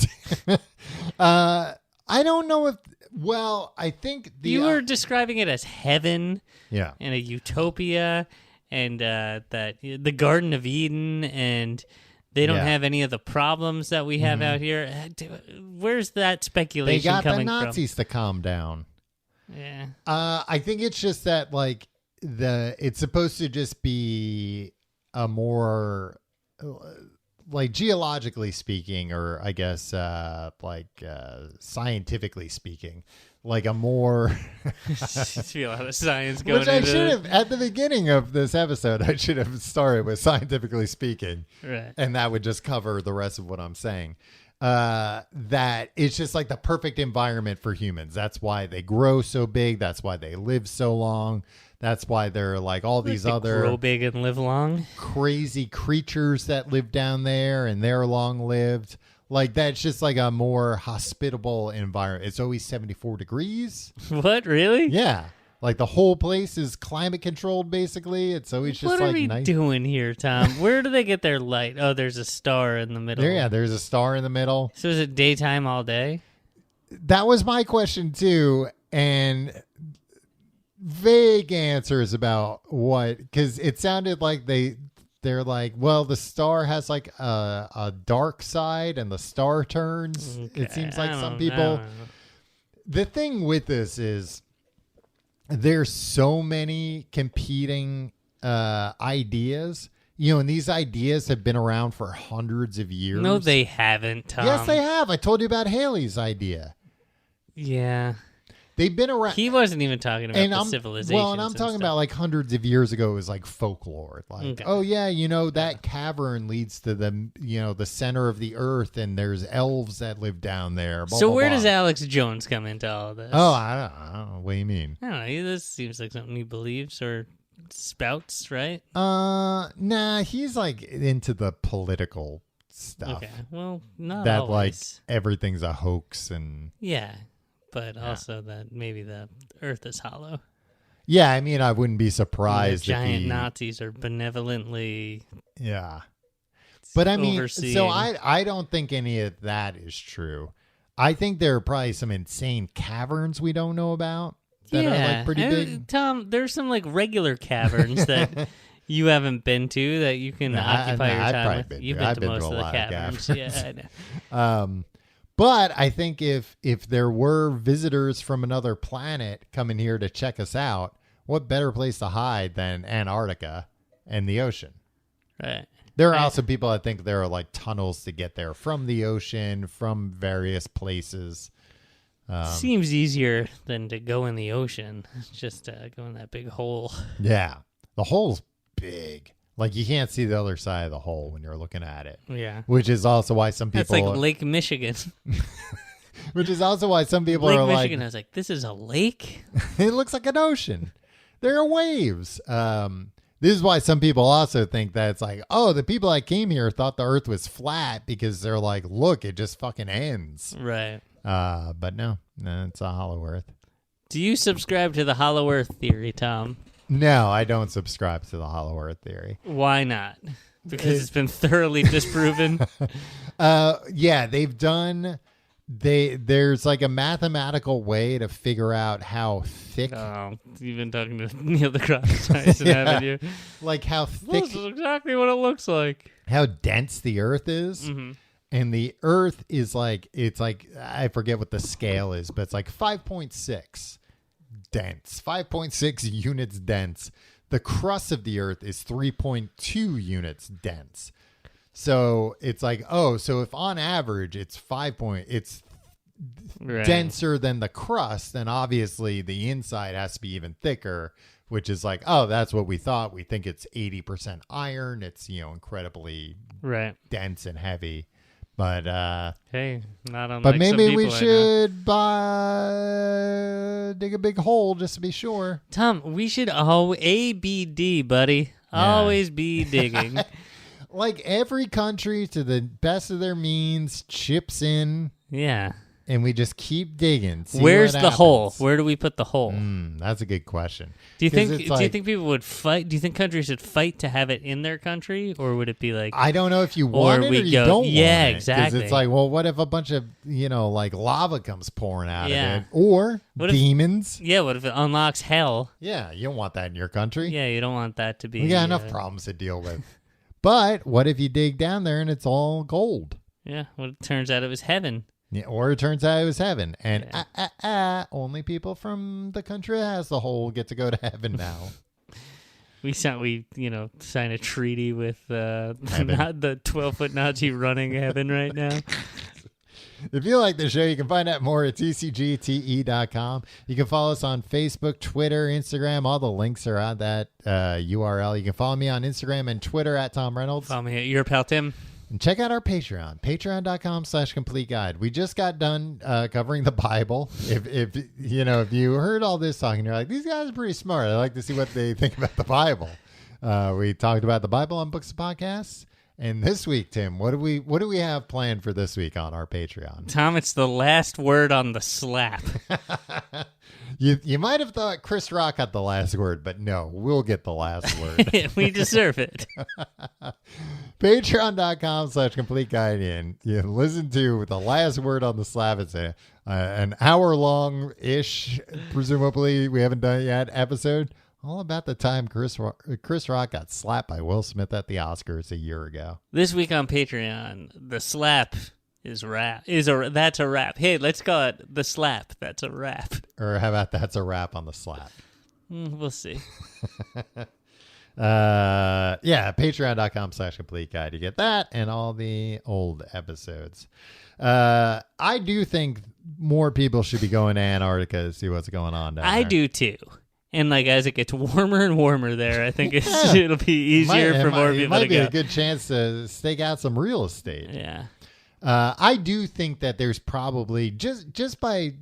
I don't know if... Well, I think... You were describing it as heaven. Yeah. And a utopia. And that the Garden of Eden. And they don't have any of the problems that we have out here. Where's that speculation coming from? They got the Nazis to calm down. Yeah. I think it's just that like it's supposed to just be a more like geologically speaking, or I guess scientifically speaking, like a more see a lot of science going which I should have at the beginning of this episode. I should have started with scientifically speaking, right? And that would just cover the rest of what I'm saying. That it's just like the perfect environment for humans. That's why they grow so big. That's why they live so long. That's why they're like all these other grow big and live long crazy creatures that live down there, and they're long lived. Like that's just like a more hospitable environment. It's always 74 degrees. What, really? Yeah. Like the whole place is climate controlled, basically. It's always just what like are we doing here, Tom? Where do they get their light? Oh, there's a star in the middle. There's a star in the middle. So is it daytime all day? That was my question too, and vague answers about what, because it sounded like they're like, well, the star has like a dark side and the star turns. Okay, it seems like some people. The thing with this is, there's so many competing ideas, and these ideas have been around for hundreds of years. No, they haven't, Tom. Yes, they have. I told you about Haley's idea. Yeah. They've been around. He wasn't even talking about the civilization. Well, and I'm talking about like hundreds of years ago. It was like folklore. Like, okay. Oh yeah, that cavern leads to the center of the earth, and there's elves that live down there. Blah, so blah, where blah. does Alex Jones come into all of this? Oh, I don't know. What do you mean? I don't know. This seems like something he believes or spouts, right? Nah. He's like into the political stuff. Okay. Well, not that always. Like everything's a hoax and yeah. but also that maybe the Earth is hollow. Yeah, I mean, I wouldn't be surprised. Giant Nazis are benevolently. Yeah, but I mean, overseeing. so I don't think any of that is true. I think there are probably some insane caverns we don't know about that are like pretty big. Tom, there's some like regular caverns that you haven't been to that you can occupy your time with. You've been to most of the caverns. Yeah, I know. But I think if there were visitors from another planet coming here to check us out, what better place to hide than Antarctica and the ocean? Right. There are also people that think there are like tunnels to get there from the ocean, from various places. Seems easier than to go in the ocean. Just go in that big hole. Yeah. The hole's big. Like you can't see the other side of the hole when you're looking at it. Yeah. Which is also why some people... That's like Lake Michigan. Which is also why some people Lake are Michigan, like... I was like, this is a lake? It looks like an ocean. There are waves. This is why some people also think that it's like, oh, the people that came here thought the earth was flat because they're like, look, it just fucking ends. Right. But no, it's a hollow earth. Do you subscribe to the hollow earth theory, Tom? No, I don't subscribe to the hollow earth theory. Why not? Because it's been thoroughly disproven. Yeah, they've done... There's like a mathematical way to figure out how thick. Oh, you've been talking to Neil deGrasse Tyson, haven't you? Like how thick. This is exactly what it looks like. How dense the Earth is, and the Earth is like I forget what the scale is, but it's like 5.6 dense, 5.6 units dense. The crust of the Earth is 3.2 units dense. So it's like, oh, so if on average it's it's right. denser than the crust, then obviously the inside has to be even thicker, which is like, oh, that's what we thought. We think it's 80% iron. It's, incredibly dense and heavy. But hey, not unlike but maybe some we people should dig a big hole just to be sure. Tom, we should ABD, buddy. Yeah. Always be digging. Like every country, to the best of their means, chips in. Yeah. And we just keep digging. Where's the hole? Where do we put the hole? That's a good question. Do you think people would fight? Do you think countries should fight to have it in their country, or would it be like, I don't know if you want it or you don't want it? Yeah, exactly. Because it's like, well, what if a bunch of like lava comes pouring out of it, or demons? What if it unlocks hell? Yeah, you don't want that in your country. Yeah, you don't want that to be. We got enough problems to deal with. But what if you dig down there and it's all gold? Yeah, well, it turns out it was heaven. Yeah, or it turns out it was heaven. And only people from the country that has the hole get to go to heaven now. We sign a treaty with the 12-foot Nazi running heaven right now. If you like the show, you can find out more at tcgte.com. You can follow us on Facebook, Twitter, Instagram. All the links are on that URL. You can follow me on Instagram and Twitter at Tom Reynolds. Follow me at Your Pal Tim. And check out our Patreon, patreon.com/complete guide. We just got done covering the Bible. If you heard all this talking, you're like, these guys are pretty smart. I'd like to see what they think about the Bible. We talked about the Bible on Books and Podcasts. And this week, Tim, what do we have planned for this week on our Patreon? Tom, it's the last word on the slap. You might have thought Chris Rock got the last word, but no, we'll get the last word. We deserve it. Patreon.com/complete guide in. You listen to the last word on the slap. It's an hour long-ish, presumably, we haven't done it yet, episode. All about the time Chris Rock got slapped by Will Smith at the Oscars a year ago. This week on Patreon, the slap is rap. That's a rap. Hey, let's call it the slap. That's a rap. Or how about that's a rap on the slap? We'll see. Patreon.com/complete guide. You get that and all the old episodes. I do think more people should be going to Antarctica to see what's going on down there. I do too. And as it gets warmer and warmer there, I think it'll be easier for more people to go. It might be a good chance to stake out some real estate. Yeah. I do think that there's probably, just by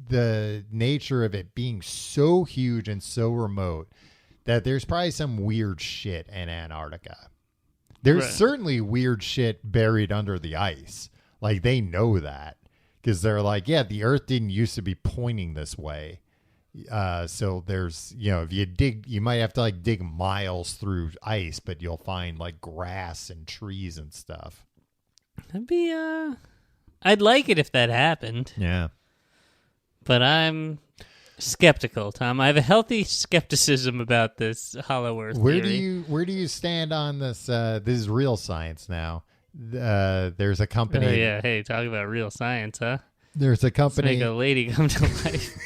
the nature of it being so huge and so remote, that there's probably some weird shit in Antarctica. There's certainly weird shit buried under the ice. Like, they know that. because they're like, yeah, the Earth didn't used to be pointing this way. So there's, if you dig, you might have to like dig miles through ice, but you'll find like grass and trees and stuff. That'd be, I'd like it if that happened. Yeah. But I'm skeptical, Tom. I have a healthy skepticism about this hollow Earth theory. Where do you stand on this? This is real science now. There's a company. Oh, yeah. Hey, talk about real science, huh? There's a company. Let's make a lady come to life.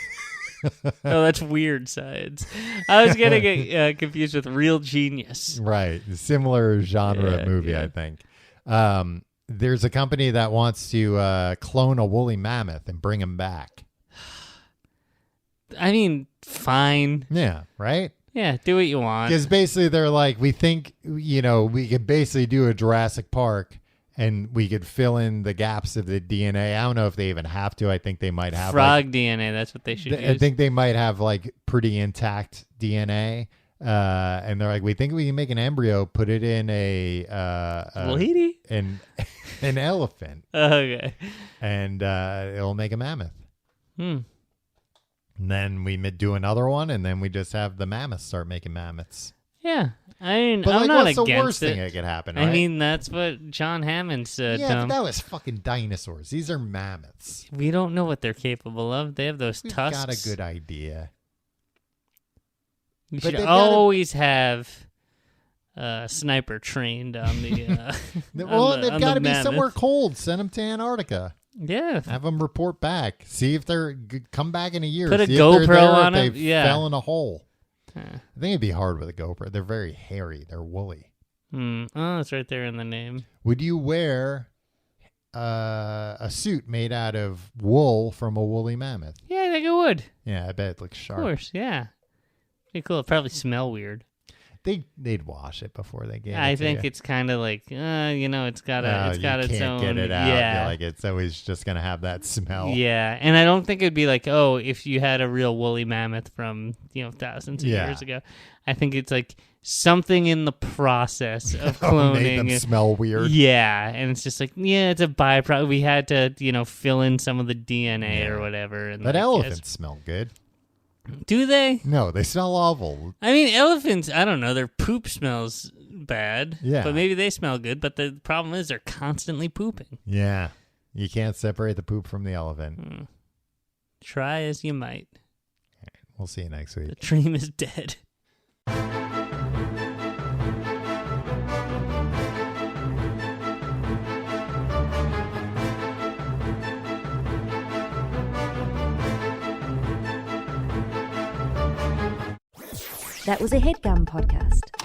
Oh, that's weird science. I was getting confused with Real Genius. Right. Similar genre movie, I think. There's a company that wants to clone a woolly mammoth and bring him back. I mean, fine. Yeah, right? Yeah, do what you want. Because basically they're like, we think, we could basically do a Jurassic Park and we could fill in the gaps of the DNA. I don't know if they even have to. I think they might have frog DNA. That's what they should use. I think they might have like pretty intact DNA. And they're like, we think we can make an embryo, put it in a lady? An elephant. Okay. And it'll make a mammoth. And then we do another one, and then we just have the mammoths start making mammoths. Yeah. I mean, but I'm not what's against the worst it. thing that could happen, right? I mean, that's what John Hammond said. Yeah, but that was fucking dinosaurs. These are mammoths. We don't know what they're capable of. They have those tusks. Got a good idea. You should always have a sniper trained on the well, they've got to be mammoth. somewhere cold. Send them to Antarctica. Yeah. Have them report back. See if they're come back in a year. Put a See GoPro if they're there, on if them. they Yeah. fell in a hole. Huh. I think it'd be hard with a GoPro. They're very hairy. They're woolly. Oh, it's right there in the name. Would you wear a suit made out of wool from a woolly mammoth? Yeah, I think it would. Yeah, I bet it looks sharp. Of course, yeah. Pretty cool. It'd probably smell weird. They'd wash it before they get it. I think it's kind of like, it's got its own. Get it out. Yeah. Like it's always just gonna have that smell. Yeah, and I don't think it'd be like, oh, if you had a real woolly mammoth from thousands of years ago. I think it's like something in the process of cloning made them smell weird. Yeah, and it's just like, it's a byproduct. We had to, fill in some of the DNA or whatever. And but elephants smell good. Do they? No, they smell awful. I mean, elephants, I don't know, their poop smells bad. Yeah. But maybe they smell good, but the problem is they're constantly pooping. Yeah. You can't separate the poop from the elephant. Try as you might. We'll see you next week. The dream is dead. That was a HeadGum podcast.